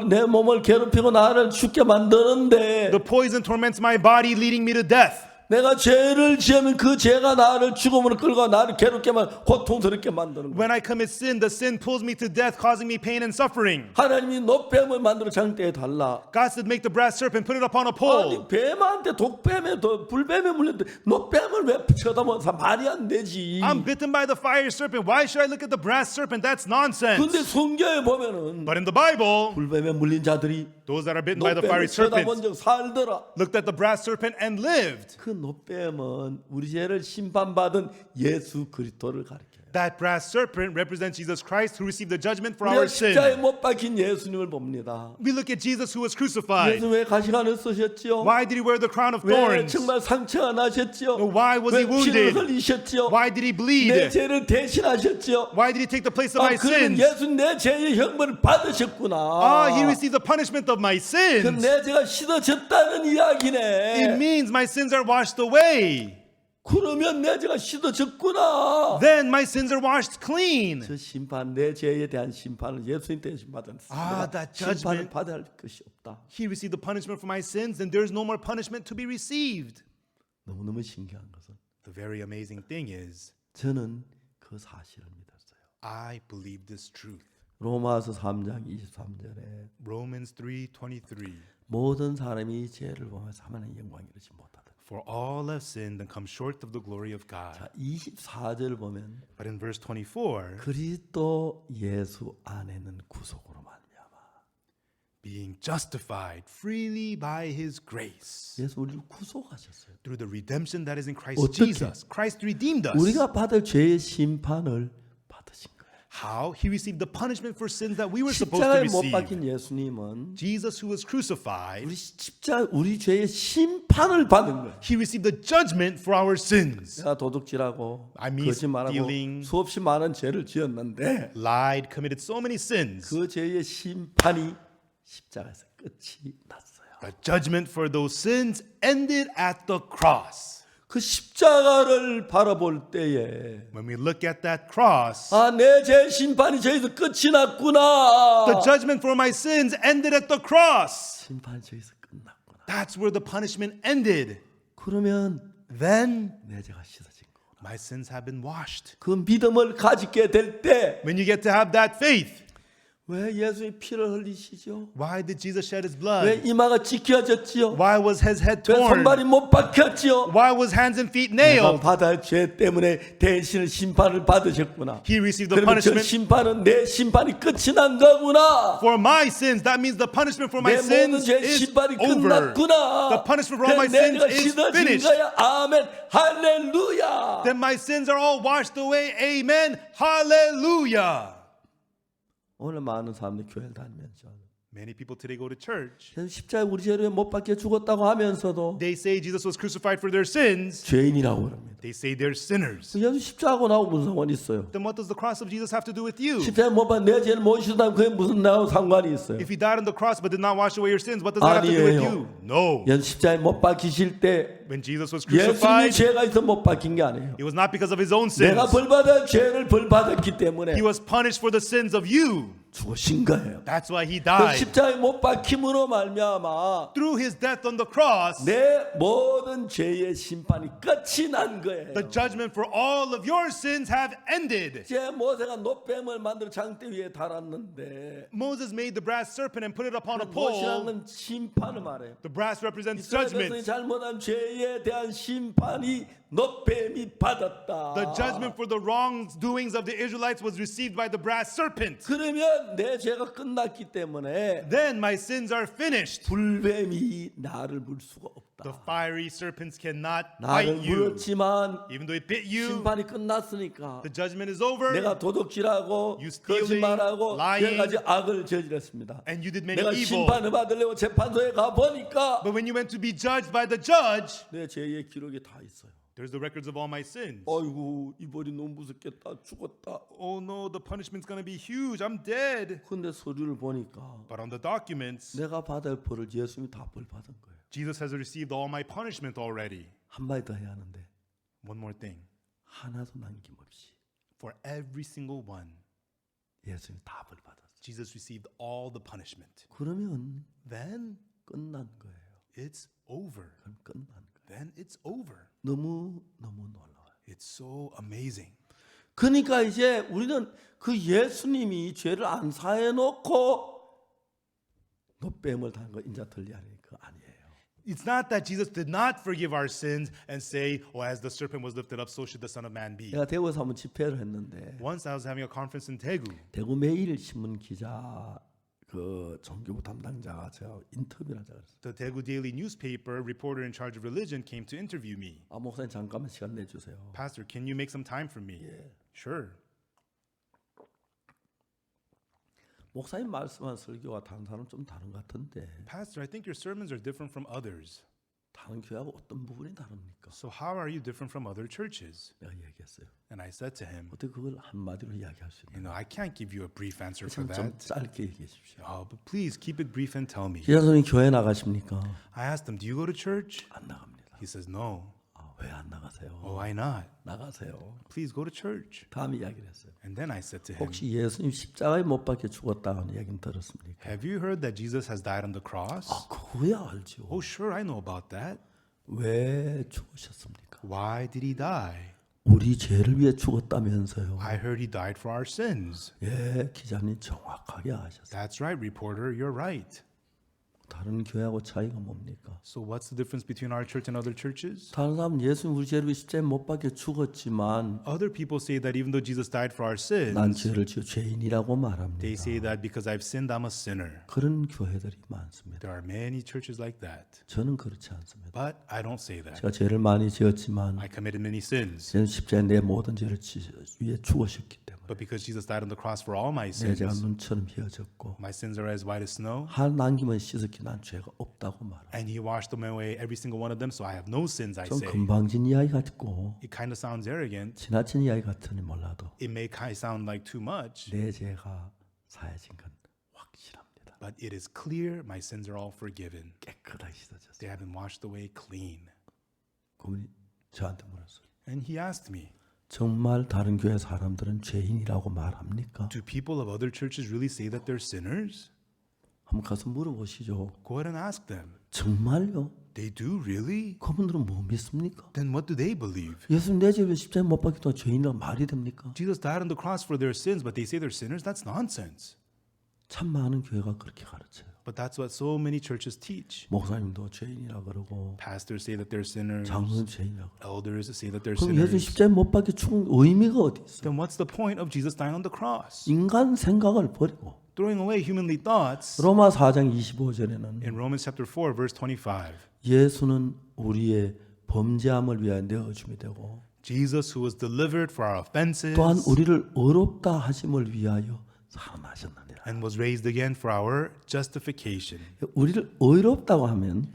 내 몸을 괴롭히고 나를 죽게 만드는데 The poison torments my body, leading me to death. 내가 죄를 지으면 그 죄가 나를 죽음으로 끌고 나를 괴롭게만 고통스럽게 만드는 거예요. When I commit sin, the sin pulls me to death, causing me pain and suffering. 하나님이 노뱀을 만들어 장대에 달라. God said, make the brass serpent, put it upon a 아니 pole. 뱀한테 독뱀에 불뱀에 물렸는데 노뱀을 왜 쳐다보면서 말이 안 되지. I'm bitten by the fire serpent. Why should I look at the brass serpent? That's nonsense. 근데 성경에 보면은 But in the Bible, 불뱀에 물린 자들이 those that are bitten by the fiery 노뱀을 쳐다본 serpent 적 살더라. looked at the brass serpent and lived. 그 노뱀은 우리 죄를 심판받은 예수 그리스도를 가리켜요. That brass serpent represents Jesus Christ who received the judgment for 우리가 our 십자가에 sin. 못 박힌 예수님을 봅니다. We look at Jesus who was crucified. 예수 왜 가시관을 쓰셨지요? Why did he wear the crown of 왜 thorns? 정말 상처가 나셨지요? Why was he 왜 피를 wounded? 흘리셨지요? Why did he 내 bleed? 죄를 대신하셨지요? Why did he take the place of 아, my 그러면 sins? 예수 내 죄의 형벌을 받으셨구나. Ah, he received the punishment of my 그 sins. 내 죄가 씻어졌다는 이야기네. It means my sins are washed away. 그러면 내 죄가 씻어졌구나. Then my sins are washed clean. 저 심판, 내 죄에 대한 심판을 예수님 대신 받았습니다. 아, that 심판을 judgment. 받아야 할 것이 없다. He received the punishment for my sins, and there's no more punishment to be received. 너무너무 신기한 것은 The very amazing thing is, 저는 그 사실을 믿었어요. I believe this truth. 로마서 3장 23절에 Romans 3:23. 모든 사람이 죄를 범해서 하나님의 영광을 이루지 못하다. For all have sinned and come short of the glory of God. 자, 24절 보면 But in verse 24, 그리스도 예수 안에는 구속으로 말미암아. being justified freely by his grace 예수 우리를 구속하셨어요. through the redemption that is in Christ 어떻게? Jesus. Christ redeemed us. 우리가 받을 죄의 심판을 받으신 거예요. How? He received the punishment for sins that we were supposed to 십자가에 못 receive. 박힌 예수님은 Jesus who was crucified, 우리 죄의 심판을 받은 거예요. he received the judgment for our sins. 내가 도둑질하고 I mean, 거짓말하고 stealing. 수없이 많은 죄를 지었는데 Lied, committed so many sins. 그 죄의 심판이 십자가에서 끝이 났어요. The judgment for those sins ended at the cross. 그 십자가를 바라볼 때에 When we look at that cross, 아, 내 죄 심판이 저기서 끝이 났구나. the judgment for my sins ended at the cross. 심판이 저기서 끝났구나. That's where the punishment ended. 그러면 Then 내 죄가 씻어진 거구나. my sins have been washed. 그 믿음을 가지게 될 때 When you get to have that faith, 왜 예수의 피를 흘리시죠? why did Jesus shed his 왜 blood? 이마가 찢겨졌지요? Why was his head 왜 torn? 손발이 못 박혔지요? Why was hands and feet 내가 nailed? 받을 죄 때문에 대신 심판을 받으셨구나. He received the 그러면 저 punishment 심판은 내 심판이 끝이 난 거구나. for my sins. That means the punishment for my 내 모든 sins 죄 is 심판이 over. 끝났구나. The punishment for all my 그래, 내 sins 죄가 is 씻어진 finished. 거야. 아멘. 할렐루야. Then my sins are all washed away. Amen. Hallelujah. 오늘 많은 사람들이 교회를 다니면서 Many people today go to church. 십자가에 우리 죄를 못 박혀 죽었다고 하면서도 They say Jesus was crucified for their sins. 죄인이라고 그럽니다. They say they're sinners. 예수 십자가하고 나하고 무슨 상관이 있어요? Then what does the cross of Jesus have to do with you? 십자가에 못 박혀 내 죄를 못 씻었다면 그게 무슨 나하고 상관이 있어요? If he died on the cross but did not wash away your sins, what does that have to do with you? No. 십자가에 못 박히실 때 When Jesus was 예수님이 crucified, 죄가 있어 못 박힌 게 아니에요. it was not because of his own sins. 내가 벌받아 죄를 벌받았기 때문에 He was punished for the sins of you. 죽으신 거예요. That's why he 그 died. 십자가에 못 박힘으로 말미암아 Through his death on the cross, 내 모든 죄의 심판이 끝이 난 거예요. the judgment for all of your sins have ended. 이제 모세가 노뱀을 만들어 장대 위에 달았는데 Moses made the brass serpent and put it upon a 못이라는 pole. 건 심판을 말해요. The brass represents 이스라엘 백성이 judgment. 잘못한 죄에 대한 심판이 너 뱀이 받았다. The judgment for the wrongdoings of the Israelites was received by the brass serpent. 그러면 내 죄가 끝났기 때문에 Then my sins are finished. 불뱀이 나를 물 수가 The 없다. fiery serpents cannot 나를 bite you. 물었지만 Even though it bit you, 심판이 끝났으니까 the judgment is over. 내가 도둑질하고 You stealing, 거짓말하고 lying, 여러 가지 악을 저질렀습니다. And you did many 내가 evil. 심판을 받으려고 재판소에 가 보니까 But when you went to be judged by the judge, 내 죄의 기록이 다 있어요. there's the records of all my sins. 아이고 이 벌이 너무 무섭겠다. 죽었다. Oh no, the punishment's going to be huge. I'm dead. 근데 서류를 보니까 But on the documents, 내가 받을 벌을 예수님이 다 벌 받은 거예요. Jesus has received all my punishment already. 한마디 더 해야 하는데 One more thing. 하나도 남김없이 For every single one, 예수님이 다 벌 받았어요. Jesus received all the punishment. 그러면 Then 끝난 거예요. it's over. 그럼 끝난 거예요. Then it's over. 너무 놀라워요. It's so amazing. 그러니까 이제 우리는 그 예수님이 죄를 안 사해 놓고 노뱀을 단 거 인자 들리하니 그 아니에요. It's not that Jesus did not forgive our sins and say, oh, as the serpent was lifted up, so should the Son of Man be. 내가 대구에서 한번 집회를 했는데 Once I was having a conference in Daegu. 대구 매일 신문 기자 그 종교부 담당자가 제가 인터뷰를 하자 그랬어요. The Daegu Daily newspaper reporter in charge of religion came to interview me. 아 목사님 잠깐만 시간 내주세요. Pastor, can you make some time for me? Sure. 목사님 말씀한 설교와 다른 사람 좀 다른 것 같은데 Pastor, I think your sermons are different from others. 다른 교회하고 어떤 부분이 다릅니까? So how are you different from other churches? 내가 얘기했어요. And I said to him, 어떻게 그걸 한마디로 이야기할 수 있나? I can't give you a brief answer for 좀 that. 짧게 얘기해 주십시오. Oh, but please keep it brief and tell me. 기자님이 교회 나가십니까? I asked him, do you go to church? 안 나갑니다. He says, no. 왜 안 나가세요? Oh, why not? 나가세요. Please go to church. 다음 이야기를 했어요. And then I said to him, 혹시 예수님 십자가에 못 박혀 죽었다는 얘기는 들었습니까? have you heard that Jesus has died on the cross? 그거야 알죠. Oh, sure, I know about that. 왜 죽으셨습니까? Why did he die? 우리 죄를 위해 죽었다면서요. I heard he died for our sins. 예, 기자님 정확하게 아셨어요. That's right, reporter, you're right. 다른 교회하고 차이가 뭡니까? So what's the difference between our church and other churches? 다른 사람은 예수님 우리 죄를 위해 십자가에 못 박혀 죽었지만 Other people say that even though Jesus died for our 난 sins, 죄를 지어 죄인이라고 they 말합니다. say that because I've sinned, I'm a sinner. 그런 교회들이 많습니다. There are many churches like that. 저는 그렇지 않습니다. But I don't say that. 제가 죄를 많이 지었지만 I committed many sins. 저는 십자가에 내 모든 죄를 위해 죽으셨기 때문에 But because Jesus died on the cross for all my 내 죄가 sins, 눈처럼 희어졌고 my sins are as white as snow. 한 남기면 씻었기 난 죄가 없다고 말합니다. And he washed them away, every single one of them, so I have no sins, I 좀 say. 금방진 이야기 같고 It kind of sounds arrogant. 지나친 이야기 같으니 몰라도 It may kind of sound like too much, 내 죄가 사해진 건 확실합니다. but it is clear my sins are all forgiven. 깨끗하게 씻어졌어요. They have been washed away clean. 그분이 저한테 물었어요. And he asked me, 정말 다른 교회 사람들은 죄인이라고 말합니까? do people of other churches really say that they're sinners? 한번 가서 물어보시죠. Go ahead and ask them. 정말요? They do really? 그분들은 뭐 믿습니까? Then what do they believe? 예수님 내 죄를 십자가에 못 박히던 죄인이라고 말이 됩니까? Jesus died on the cross for their sins, but they say they're sinners? That's nonsense. 참 많은 교회가 그렇게 가르쳐요. But that's what so many churches teach. 목사님도 죄인이라 그러고 Pastors say that they're sinners. 장로님 죄인이라고. Elders say that they're 그럼 예수 sinners. 십자가에 못 박혀 죽은 의미가 어디 있어? Then what's the point of Jesus dying on the cross? 인간 생각을 버리고 Throwing away humanly thoughts. 로마 4장 25절에는 In Romans chapter 4, verse 25, 예수는 우리의 범죄함을 위하여 내어줌이 되고 Jesus, who was delivered for our offenses 또한 우리를 의롭다 하심을 위하여 살아나셨느니라. and was raised again for our justification. 우리를 의롭다고 하면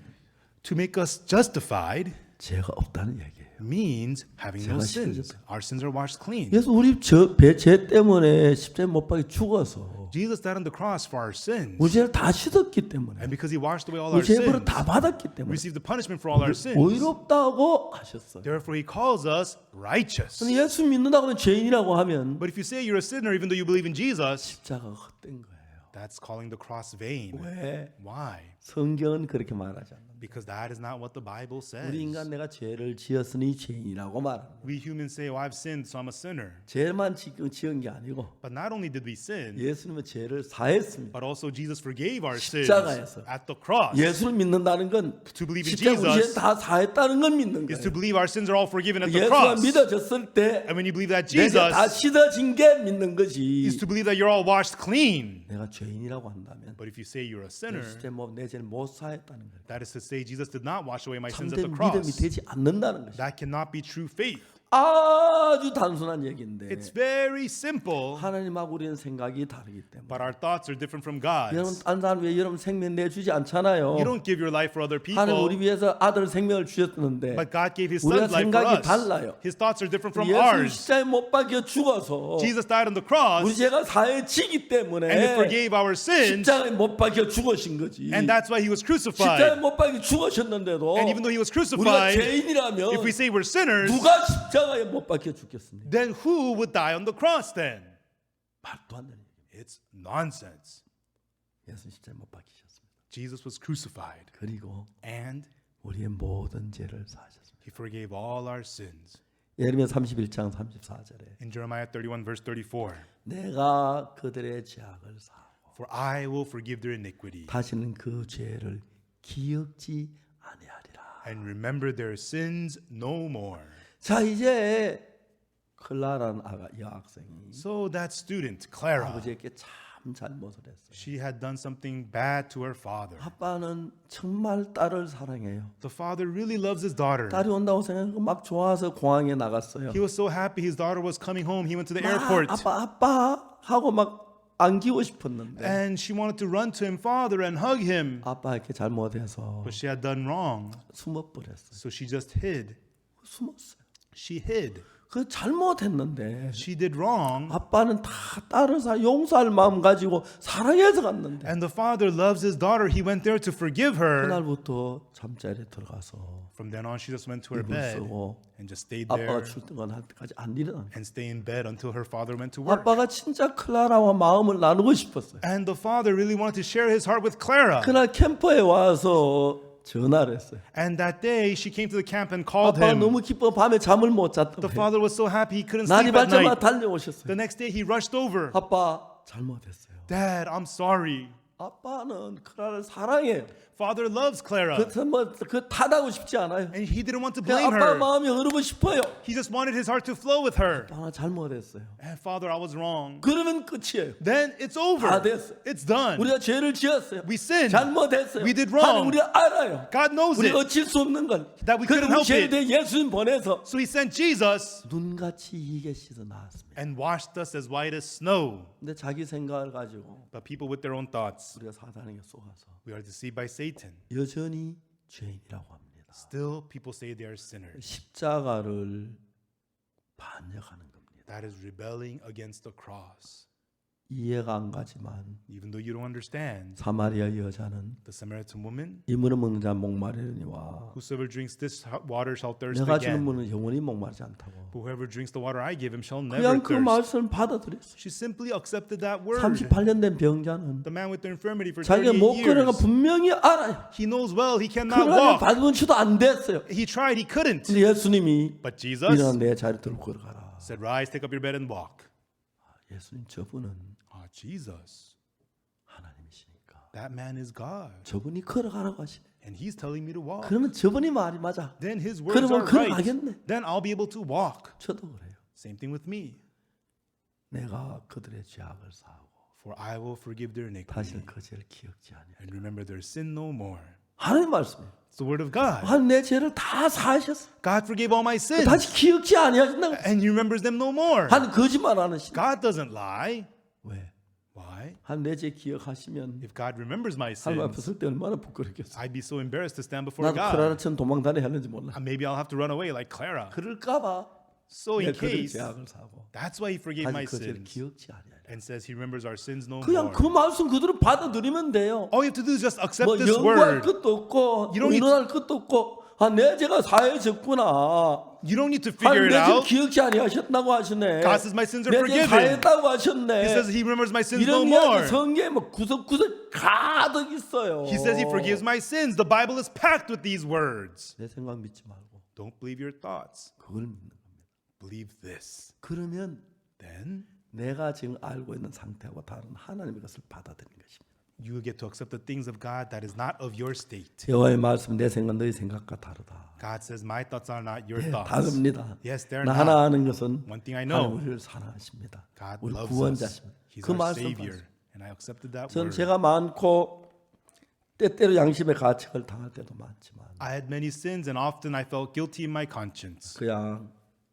To make us justified 죄가 없다는 얘기예요. means having no 제가 sins. 씻어졌어요. Our sins are washed clean. 그래서 우리 죄 때문에 십자가에 못 박혀 죽어서 Jesus died on the cross for our sins. 우리 죄를 다 씻었기 때문에 And because he washed away all our 우리 죄벌을 sins, 다 받았기 때문에 received the punishment for all our sins. 의롭다고 하셨어요. Therefore he calls us righteous. 근데 예수 믿는다고 하면 죄인이라고 하면 But if you say you're a sinner even though you believe in Jesus, 십자가가 헛된 거예요. that's calling the cross vain. 왜? Why? 성경은 그렇게 말하지 않는다. 말합니다. Because that is not what the Bible says. 우리 인간 내가 죄를 지었으니 죄인이라고 말합니다. We humans say, "Oh, I've sinned, so I'm a sinner." 죄만 지은 게 아니고 But not only did we sin, 예수님은 죄를 사했습니다. but also Jesus forgave our sins 십자가에서. at the cross. 예수를 믿는다는 건 To believe in 십자가 우리 Jesus 죄다 사했다는 건 믿는 is to 거예요. believe our sins are all forgiven at the 예수가 cross. 믿어졌을 때 And when you believe that 내가 다 Jesus 씻어진 게 믿는 것이 is to believe that you're all washed clean. 내가 죄인이라고 한다면 But if you say you're a sinner, 진짜 내 죄를 못 사했다는 거예요. that is to say Jesus did not wash away my sins at 참된 the 믿음이 cross. 되지 않는다는 것이 That cannot be true faith. 아주 단순한 얘기인데 It's very simple, 하나님하고 우리는 생각이 다르기 때문에 but our thoughts are different from 여러분 God's. 딴 사람 왜 여러분 생명 내주지 않잖아요. You don't give your life for other 하나님 우리 people, 위해서 아들 생명을 주셨는데 but God gave His 우리가 Son's life for 생각이 us. 달라요. His thoughts are different from 예수 ours. 십자가에 못 박혀 죽어서 Jesus died on the 우리 cross, 죄가 사해지기 때문에 and He forgave our sins, 십자가에 못 박혀 죽으신 거지. and that's why He was 십자가에 crucified. 못 박혀 죽으셨는데도 And even though He was 우리가 crucified, 죄인이라면 if we say we're sinners, 누가 십자가에 못 박혀 죽겠습니까? then who would die on the cross then? 말도 안 되는 얘기. It's nonsense. 예수 십자가에 못 박히셨습니다. Jesus was crucified, 그리고 and 우리의 모든 죄를 사하셨습니다. He forgave all our sins. 예레미야 31장 34절에 In Jeremiah 31 verse 34, 내가 그들의 죄악을 사하고 for I will forgive their iniquity 다시는 그 죄를 기억지 아니하리라. and remember their sins no more. 자 이제 클라라는 여학생이 So that student, Clara, 아버지에게 참 잘못을 했어요. she had done something bad to her father. 아빠는 정말 딸을 사랑해요. The father really loves his daughter. 딸이 온다고 생각하고 막 좋아서 공항에 나갔어요. He was so happy his daughter was coming home. He went to the 막 airport 아빠 하고 막 안기고 싶었는데 and she wanted to run to him, father, and hug him. 아빠에게 잘못해서 But she had done wrong. 숨어버렸어요. So she just hid. 숨었어요. She hid. 그 잘못했는데 She did wrong. 아빠는 다 딸을 용서할 마음 가지고 사랑해서 갔는데 And the father loves his daughter. He went there to forgive her. 그날부터 잠자리에 들어가서 From then on, she just went to her 이불 bed 쓰고 and just stayed 아빠가 there 출퇴근할 때까지 안 일어나요. and stay in bed until her father went to work. 아빠가 진짜 클라라와 마음을 나누고 싶었어요. And the father really wanted to share his heart with Clara. 그날 캠퍼에 와서 전화를 했어요. And that day, she came to the camp and called 아빠가 him. 너무 기뻐 밤에 잠을 못 잤던 The 거예요. father was so happy he couldn't 날이 sleep at 밝자마자 night. 달려오셨어요. The next day, he rushed over. 아빠 잘못했어요. Dad, I'm sorry. 아빠는 클라라를 사랑해요. Father loves Clara. 그 탓하고 싶지 않아요. And he didn't want to 그냥 blame 아빠 her. 마음이 흐르고 싶어요. He just wanted his heart to flow with her. 아빠 잘못했어요. And Father, I was wrong. 그러면 끝이에요. Then it's over. 다 됐어요. It's done. 우리가 죄를 지었어요. We sinned. 잘못했어요. We did wrong. 하나님 우리가 알아요. God knows 우리가 it. 어쩔 수 없는 걸. That we couldn't 그래서 help 죄에 it. 대해 예수님 보내서 So he sent Jesus 눈같이 이게 씻어 나왔습니다. and washed us as white as snow. 근데 자기 생각을 가지고 But people with their own thoughts, 우리가 사단에게 속아서 we are deceived by Satan. 여전히 죄인이라고 합니다. Still, people say they are sinners. 십자가를 반역하는 겁니다. That is rebelling against the cross. 이해가 안 가지만 Even though you don't understand, 사마리아 여자는 the Samaritan woman, 이 물을 먹는 자 목마르니와 whosoever drinks this water shall thirst 내가 주는 again. 물은 영원히 목마르지 않다고. But whoever drinks the water I give him shall never 그냥 그 thirst. 말씀을 받아들였어요. She simply accepted that word. 38년 된 병자는 The man with the infirmity for 자기가 38 못 걸어가 years. 분명히 알아요. He knows well he cannot 그러나 walk. 발문치도 안 됐어요. He tried, he couldn't. 근데 예수님이 But Jesus 일어나 내 자리 들고 걸어가라. said, rise, take up your bed and walk. 예수님 저분은 Jesus, 하나님이시니까 that man is God. 저분이 걸어가라고 하시네. And he's telling me to walk. 그러면 저분이 말이 맞아. Then his words 그러면 are right. 걸어가겠네. Then I'll be able to walk. 저도 그래요. Same thing with me. 내가 그들의 죄악을 사하고 For I will forgive their iniquity 다시는 그 죄를 기억지 아니하리라. and remember their sin no more. 하나님 말씀이에요. It's the word of God. 하나님 내 죄를 다 사하셨어. God forgave all my sins 다시 기억지 아니하신다고. and he remembers them no more. 하나님 거짓말 안 하시네. God doesn't lie. 왜? Why? 하나님 내 죄 기억하시면 If God remembers my 하나님 앞에 sins, 설 때 얼마나 부끄럽겠어. I'd be so embarrassed to stand before 나도 God. 크라라처럼 도망다녀야 하는지 몰라. And maybe I'll have to run away like Clara. 그럴까봐 So in 내가 그들의 case, 죄악을 사고 that's why he forgave my 다시 그 죄를 sins 기억지 아니하리라. and says he remembers our sins no 그냥 more. 그 말씀 그대로 받아들이면 돼요. All you have to do is just accept 뭐 this 연구할 word. 것도 없고 You don't need 의논할 것도 없고 아, 내 죄가 사해졌구나. You don't need to figure 하나님 it 내 죄를 out. 기억지 아니하셨다고 하시네. God says my sins are 내 죄 forgiven. 사했다고 He says 하셨네. he remembers my sins no 이런 more. 이야기 성경에 뭐 구석구석 가득 있어요. He says he forgives my sins. The Bible is packed with these words. 내 생각 믿지 말고 Don't believe your thoughts. 그걸 믿는 겁니다. Believe this. 그러면 Then 내가 지금 알고 있는 상태하고 다른 하나님의 것을 받아들이는 것입니다. you will get to accept the things of God that is not of your state. 여호와의 말씀 내 생각 너희 생각과 다르다. God says my thoughts are not your 예, thoughts. 다릅니다. Yes, they're 나 not. 하나 아는 것은 One thing I know. 하나님 우리를 사랑하십니다. God 우리 loves us. 구원자십니다. He's 그 our 말씀 Savior. And I accepted that 전 word. 제가 많고 때때로 양심의 가책을 당할 때도 많지만 I had many sins and often I felt guilty in my conscience. 그냥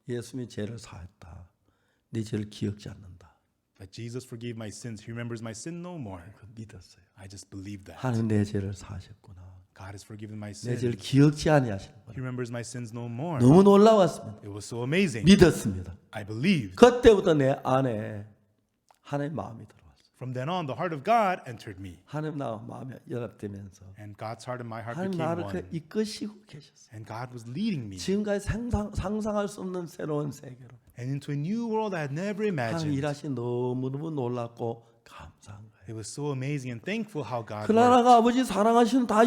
예수님이 죄를 사했다. 네 죄를 기억지 않는다. But Jesus forgave my sins. He remembers my sin no more. 그 믿었어요. I just believed that. 하나님 내 죄를 사하셨구나. God has forgiven my 내 sins. 죄를 기억지 아니하시는 He remembers my sins no more. 너무 놀라웠습니다. It was so amazing. 믿었습니다. I believed. 그때부터 내 안에 하나님 마음이 들어왔어요. From then on, the heart of God entered me. 하나님 나와 마음이 연합되면서 And God's heart and my heart 하나님 became 나를 one. 이끄시고 계셨어요. And God was leading me. 지금까지 상상할 수 없는 새로운 세계로 And into a new world I had never 하나님 imagined. 일하시 너무너무 놀랍고 감사한 거예요. It was so amazing and thankful how God worked. 클라라가 아버지 사랑하시는 다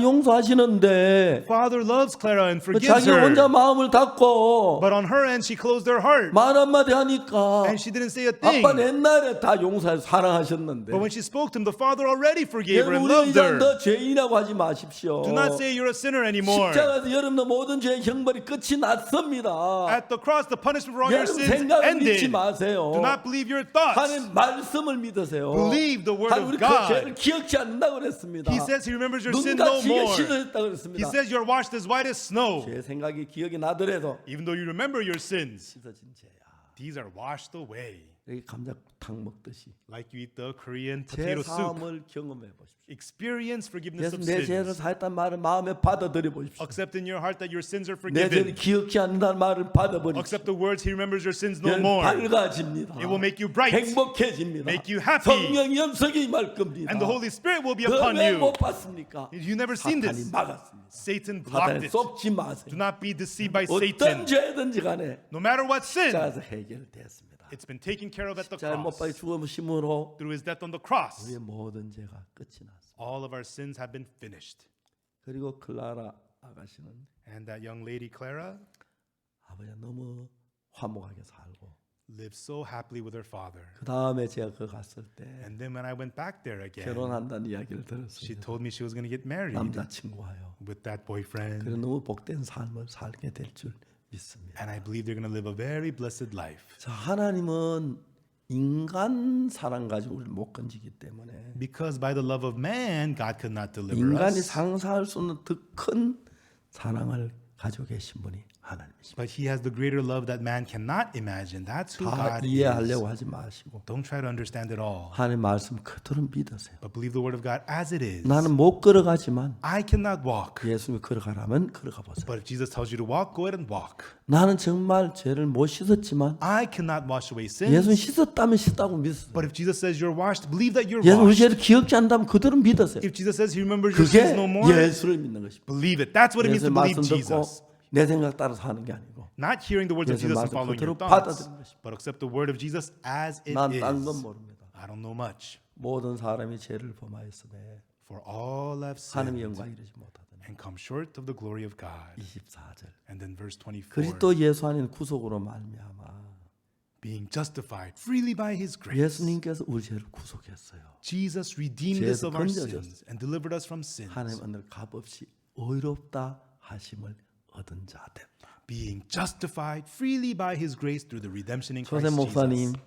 용서하시는데 Father loves Clara and 그 forgives 자기 혼자 her. 마음을 닫고 But on her end, she closed her heart. 말 한마디 하니까 And she didn't say a thing. 아빠는 옛날에 다 용서해서 사랑하셨는데 But when she spoke to him, the Father already forgave her and 우리 loved 이제 her. 너 죄인이라고 하지 마십시오. Do not say you're a sinner anymore. 십자가에서 여러분의 모든 죄의 형벌이 끝이 났습니다. At the cross, the punishment for all your 여러분 sins 생각을 믿지 ended. 마세요. Do not believe your thoughts. 하나님 말씀을 믿으세요. Believe the word 하나님 of 우리 그 God. 죄를 기억지 않는다고 그랬습니다. He says he remembers your sin no 눈같이 more. 씻어졌다고 He 그랬습니다. says you're washed as white as snow. 제 생각이 기억이 나더라도 Even though you remember your sins, 씻어진 죄야. these are washed away. 이렇게 감자탕 먹듯이 Like you eat the Korean 제 potato soup. 사함을 경험해 보십시오. Experience forgiveness 예수 of 내 죄를 sins. 사했다는 말을 마음에 받아들여 보십시오. Accept in your heart that your sins are 내 죄를 forgiven. 기억지 않는다는 말을 받아버리십시오. Accept the words he remembers your sins no 여러분 more. 밝아집니다. It will make you bright. 행복해집니다. Make you happy. 성령 영성이 임할 겁니다. And the Holy Spirit will be upon 왜 you. 못 봤습니까? You never seen 사탄이 this. 막았습니다. Satan blocked 사탄에 it. 속지 마세요. Do not be deceived by 어떤 Satan. 죄든지 간에 No matter what sin, 십자가에서 해결되었습니다. it's been taken care of at the 십자가에 못 박혀 cross. 죽음으로 Through his death on the cross, 우리의 모든 죄가 끝이 났습니다. all of our sins have been finished. 그리고 클라라 아가씨는 And that young lady, Clara, 아버지가 너무 화목하게 살고 lived so happily with her father. 그 다음에 제가 그 갔을 때 And then when I went back there again, 결혼한다는 이야기를 she 들었어요. told me she was going to get married 남자친구와요. with that boyfriend. 그래서 너무 복된 삶을 살게 될 줄 믿습니다. And I believe they're going to live a very blessed life. 자, 하나님은 인간 사랑 가지고 우리를 못 건지기 때문에 Because by the love of man, God could not deliver 인간이 us. 상상할 수 없는 더 큰 사랑을 가지고 계신 분이 하나님이십니다. But he has the greater love that man cannot imagine. That's who 다 God is. 이해하려고 하지 마시고 Don't try to understand it all. 하나님 말씀 그대로 믿으세요. But believe the word of God as it is. 나는 못 걸어가지만 I cannot walk. 예수님이 걸어가라면 걸어가 보세요. But if Jesus tells you to walk, go ahead and walk. 나는 정말 죄를 못 씻었지만 I cannot wash away 예수님 sins. 씻었다면 씻다고 믿으세요. But if Jesus says you're washed, believe that you're 예수님 우리 washed. 죄를 기억지 않는다면 그대로 믿으세요. If Jesus says he remembers your 그게 sins no more, 예수를 믿는 것입니다. believe it. That's what it means to 예수의 believe 말씀 듣고 Jesus. 내 생각 따라서 하는 게 아니고 Not hearing the words of 예수의 Jesus and 말씀 following your 그대로 thoughts, 받아들이는 것입니다. but accept the word of Jesus as it 난 is. 딴 건 모릅니다. I don't know much. 모든 사람이 죄를 범하였으되 For all have 하나님의 sinned 영광 이르지 못하더니 and come short of the glory of God. 24절 And then verse 24. 그리스도 예수 안에 구속으로 말미암아 Being justified freely by his grace. 예수님께서 우리 죄를 구속했어요. Jesus redeemed us 죄에서 of our 건져줬어요. sins and delivered us from sins. 하나님 오늘 값없이 의롭다 하심을 얻은 자 됐다. Being justified freely by his grace through the redemption in Christ 조셉 목사님, Jesus.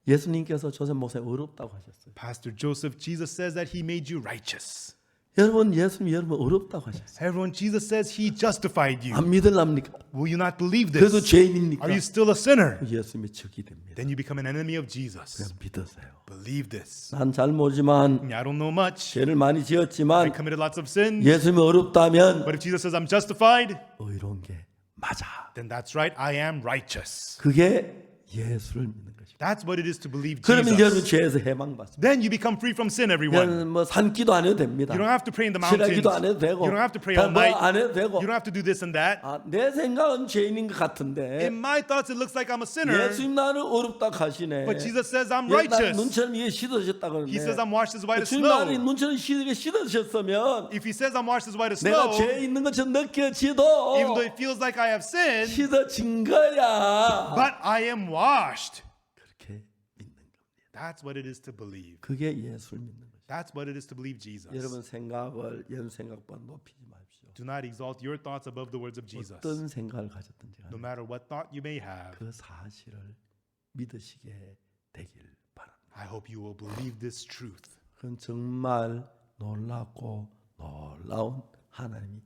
예수님께서 조셉 목사님 의롭다고 하셨어요. Pastor Joseph, Jesus says that he made you righteous. 여러분 예수님 여러분 의롭다고 하셨어요. Everyone, Jesus says he justified you. 안 믿을랍니까? Will you not believe 그래도 this? 죄인입니까? Are you still a sinner? 예수님이 적이 됩니다. Then you become an enemy of Jesus. 그냥 믿으세요. Believe this. 난 잘 모르지만 I don't know much. 죄를 많이 I 지었지만 committed lots of sins. 예수님이 의롭다면 But if Jesus says I'm justified, 의로운 게 맞아. then that's right. I am righteous. 그게 예수를 믿는 것입니다. That's what it is to believe 그러면 여러분 Jesus. 죄에서 해방받습니다. Then you become free from sin, everyone. 여러분 뭐 산기도 안 해도 됩니다. You don't have to pray in the 신앙 mountains. 기도 안 해도 되고 You don't have to pray all night. 뭐안 해도 되고 You don't have to do this and that. 내 생각은 죄인인 것 같은데 In my thoughts, it looks like I'm a sinner. 예수님 나는 어렵다 하시네. But Jesus says I'm 나 righteous. 눈처럼 이게 씻어졌다 그러는데 He says I'm washed as white as 주님 나는 snow. 눈처럼 씻게 씻어졌으면 If he says I'm washed as white as 내가 snow, 죄 있는 것처럼 느껴지도 even though it feels like I have sinned, 씻어진 거야. but I am washed. 그렇게 믿는 겁니다. That's what it is to believe. 그게 예수를 믿는 거죠. That's what it is to believe Jesus. 여러분 생각을 여러분 생각보다 높이지 마십시오. Do not exalt your thoughts above the words of Jesus. 어떤 생각을 가졌든지 간에 No matter what thought you may have, 그 사실을 믿으시게 되길 바랍니다. I hope you will believe this truth. 그건 정말 놀랍고 놀라운 하나님이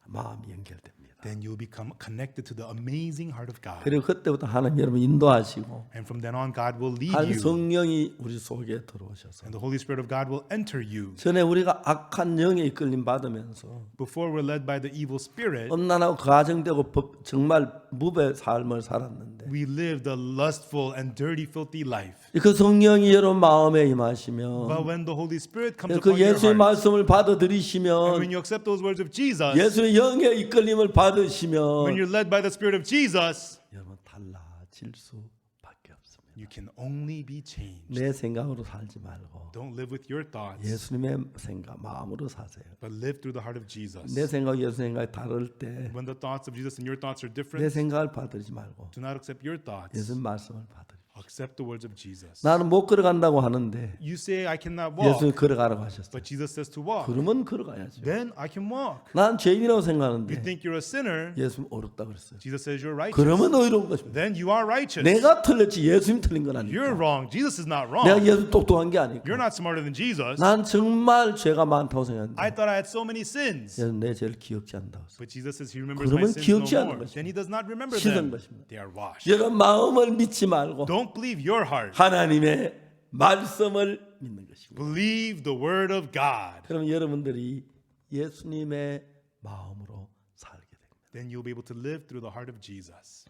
마음이 연결됩니다. Then you'll become connected to the amazing heart of God. 그리고 그때부터 하나님 여러분 인도하시고 And from then on, God will lead 한 you. 성령이 우리 속에 들어오셔서 And the Holy Spirit of God will enter you. 전에 우리가 악한 영에 이끌림 받으면서 Before we're led by the evil spirit, 엄난하고 가정되고 정말 무배 삶을 살았는데 we lived a lustful and dirty, filthy life. 그 성령이 여러분 마음에 But 임하시면 when the Holy Spirit comes 그 upon your 예수의 heart, 말씀을 and 받아들이시면 when you accept those words of Jesus, 예수의 영의 이끌림을 when 받으시면 you're led by the Spirit of Jesus, 여러분 달라질 수밖에 없습니다. you can only be changed. 내 생각으로 살지 말고 Don't live with your thoughts, 예수님의 생각 마음으로 사세요. but live through the heart of Jesus. 내 생각 예수 생각이 다를 때 When the thoughts of Jesus and your thoughts are 내 different, 생각을 받들지 말고 do not accept your thoughts. 예수님 말씀을 받으리. Accept the words of Jesus. 나는 못 걸어간다고 하는데 You say I cannot walk, 예수님 걸어가라고 하셨어요. but Jesus says to walk. 그러면 걸어가야죠. Then I can walk. 난 죄인이라고 You 생각하는데 think you're a sinner, 예수님 어렵다 그랬어요. Jesus says you're righteous. 그러면 어려운 것입니다. Then you are righteous. 내가 틀렸지 예수님 틀린 건 You're 아니니까. wrong. Jesus is not 내가 wrong. 예수 똑똑한 게 아니고. You're not smarter than Jesus. 난 정말 죄가 많다고 생각했는데 I thought I had so many sins. 예수님 내 죄를 기억지 않는다고 했어요. But Jesus says he remembers my 그러면 sins 기억지 no 않는 more. 것입니다. Then he does not remember 씻은 them. 것입니다. They are washed. 여러분 마음을 믿지 말고 Don't believe your heart. 하나님의 말씀을 믿는 것이고. Believe the word of God. 그럼 여러분들이 예수님의 마음으로 살게 됩니다. Then you'll be able to live through the heart of Jesus.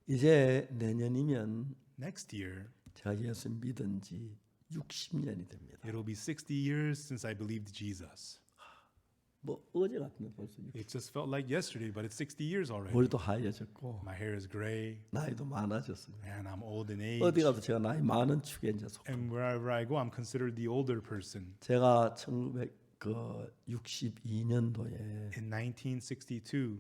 이제 내년이면 Next year, 제가 예수 믿은 지 60년이 됩니다. it'll be 60 years since I believed Jesus. 뭐 어제 같은데 벌써 It just felt like yesterday, but it's 60 years already. 머리도 하얘졌고 My hair is gray, 나이도 많아졌습니다. and I'm old in age. 어디 가도 제가 나이 많은 축에 이제 속. And wherever I go, I'm considered the older person. 제가 1962년도에 In 1962,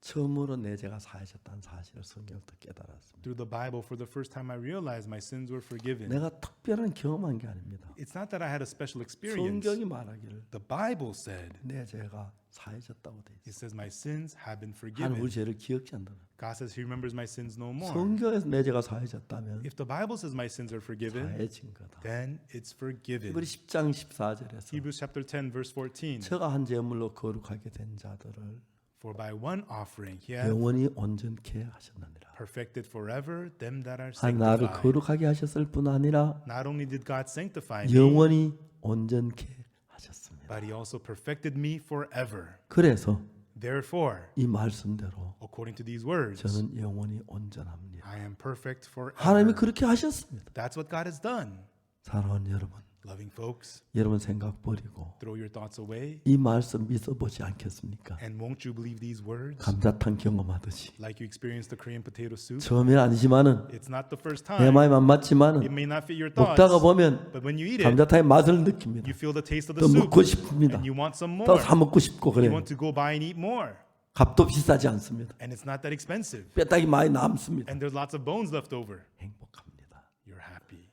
처음으로 내 죄가 사해졌다는 사실을 성경부터 깨달았습니다. through the Bible, for the first time, I realized my sins were forgiven. 내가 특별한 경험한 게 아닙니다. It's not that I had a special experience. 성경이 말하기를 The Bible said, 내 죄가 사해졌다고 돼 it 있어요. says my sins have been 하나님 우리 forgiven. 죄를 기억지 않는다. God says he remembers my sins no more. 성경에서 내 죄가 사해졌다면 If the Bible says my sins are forgiven, 사해진 거다. then it's forgiven. 히브리 10장 14절에서 Hebrews chapter 10, verse 14. 저가 한 제물로 거룩하게 된 자들을 For by one offering he hath 영원히 온전케 하셨느니라. perfected forever them that are 한 나를 sanctified. 거룩하게 하셨을 뿐 아니라 Not only did God sanctify me, 영원히 온전케 하셨습니다. but he also perfected me forever. 그래서 Therefore, 이 말씀대로 according to these words, 저는 영원히 온전합니다. I am perfect 하나님이 forever. 그렇게 하셨습니다. That's what God has done. 사랑하는 여러분, Loving folks, 여러분 생각 버리고 throw your thoughts away. 이 말씀 믿어보지 않겠습니까? And won't you believe these words? 감자탕 경험하듯이 Like you experienced the Korean potato soup. 처음엔 아니지만은 It's not the first 내 time. 마음에 안 It 맞지만은 may not fit your thoughts. 먹다가 보면 But when you eat it, 감자탕의 맛을 느낍니다. you feel the taste of the 또 soup. 먹고 싶습니다. And you want some 또 more. 사 먹고 싶고 You 그래요. want to go buy and eat more. 값도 비싸지 않습니다. And it's not that expensive. 뼈다귀 많이 남습니다. And there's lots of bones left over. 행복합니다. You're happy.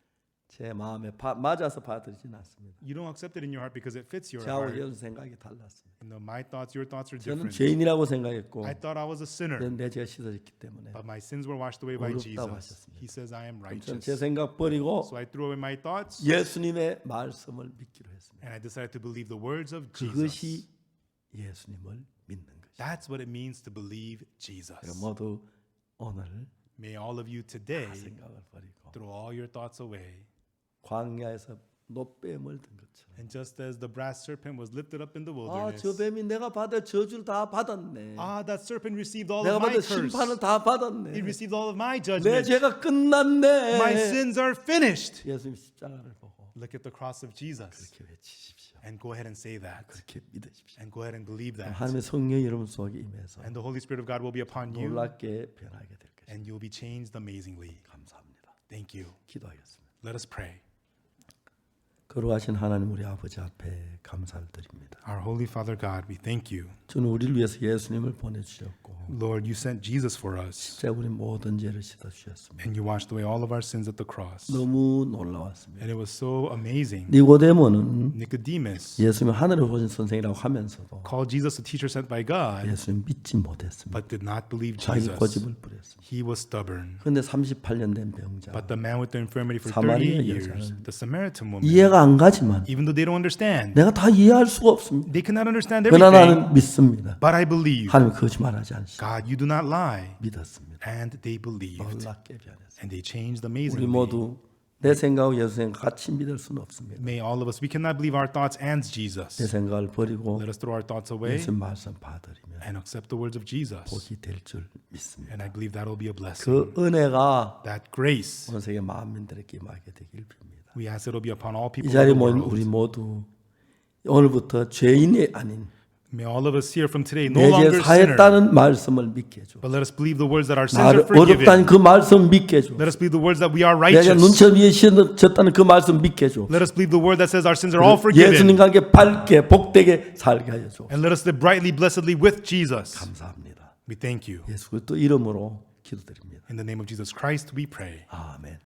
제 마음에 맞아서 받아들이진 않습니다. You don't accept it in your heart because it fits your 저하고 heart. 여러분 생각이 달랐습니다. You know, my thoughts, your thoughts are 저는 different. 죄인이라고 생각했고 I thought I was a sinner, 내 죄가 씻어졌기 때문에 but my sins were washed away by 어렵다고 Jesus. 하셨습니다. He says I am 저는 제 righteous. 생각 버리고 So I threw away my thoughts 예수님의 말씀을 믿기로 했습니다. and I decided to believe the words of 그것이 Jesus. 예수님을 믿는 것입니다. That's what it means to believe Jesus. 모두 오늘 May all of you today 생각을 버리고 throw all your thoughts away. 광야에서 노뱀을 든 것처럼. And just as the brass serpent was lifted up in the 아, wilderness, 저 뱀이 내가 받을 저주를 다 받았네. that serpent received all 내가 of my 받을 curse. 심판을 다 It 받았네. received all of my 내 judgment. 죄가 끝났네. My sins are finished. 예수님 십자가를 보고 Look at the cross of Jesus 그렇게 외치십시오. and go ahead and say that. 그렇게 믿으십시오. And go ahead and believe that. 하나님의 성령이 여러분 속에 임해서 And the Holy Spirit of God will be upon you, 놀랍게 변하게 될 것입니다. and you'll be changed amazingly. 감사합니다. Thank you. 기도하겠습니다. Let us pray. 거룩하신 하나님 우리 아버지 앞에 감사를 드립니다. Our Holy Father God, we thank you. 주는 우리를 위해서 예수님을 보내주셨고 Lord, you sent Jesus for us, 진짜 우리 모든 죄를 씻어주셨습니다. and you washed away all of our sins at the cross. 너무 놀라웠습니다. And it was so amazing. 니고데모는 Nicodemus 예수님 하늘에 오신 선생이라고 하면서도 called Jesus a teacher sent by God, 예수님 믿지 못했습니다. but did not believe 자기 Jesus. 고집을 부렸습니다. He was stubborn. 그런데 38년 된 병자 But the man with the infirmity for 사마리아 38 years, 여자는 the Samaritan woman, 이해가 안 가지만 even though they don't understand, 내가 다 이해할 수가 없습니다. they cannot understand 그러나 everything, 나는 믿습니다. but I believe. 하나님 거짓말하지 않으시고 God, you do not lie. 믿었습니다. And they believed. 놀랍게 변했습니다. And they changed 우리 amazingly. 모두 내 생각하고 예수 생각 같이 믿을 수는 없습니다. May all of us, we cannot believe our thoughts and 내 Jesus. 생각을 버리고 Let us throw our thoughts away 예수 말씀 받으리면 and accept the words of Jesus. 복이 될 줄 믿습니다. And I believe that will be a blessing. 그 은혜가 That grace, 온 세계 만민들에게 임하게 되길 빕니다. we ask it will be upon all 이 people of 자리에 the 모인 world. 우리 모두 오늘부터 죄인이 아닌 May all of us here from today no 내 죄 longer sinner, 사했다는 말씀을 믿게 해줘. but let us believe the words that our sins are 나를 어렵다는 forgiven. 그 말씀 믿게 해줘. Let us believe the words that we are 내가 righteous. 눈치 위에 졌다는 그 말씀 믿게 해줘. Let us believe the word that says our sins are all forgiven. 예수님과 함께 밝게 복되게 살게 하여 줘. And let us live brightly, blessedly with Jesus. 감사합니다. We thank you. 예수 그리스도 이름으로 기도드립니다. In the name of Jesus Christ, we pray. 아멘.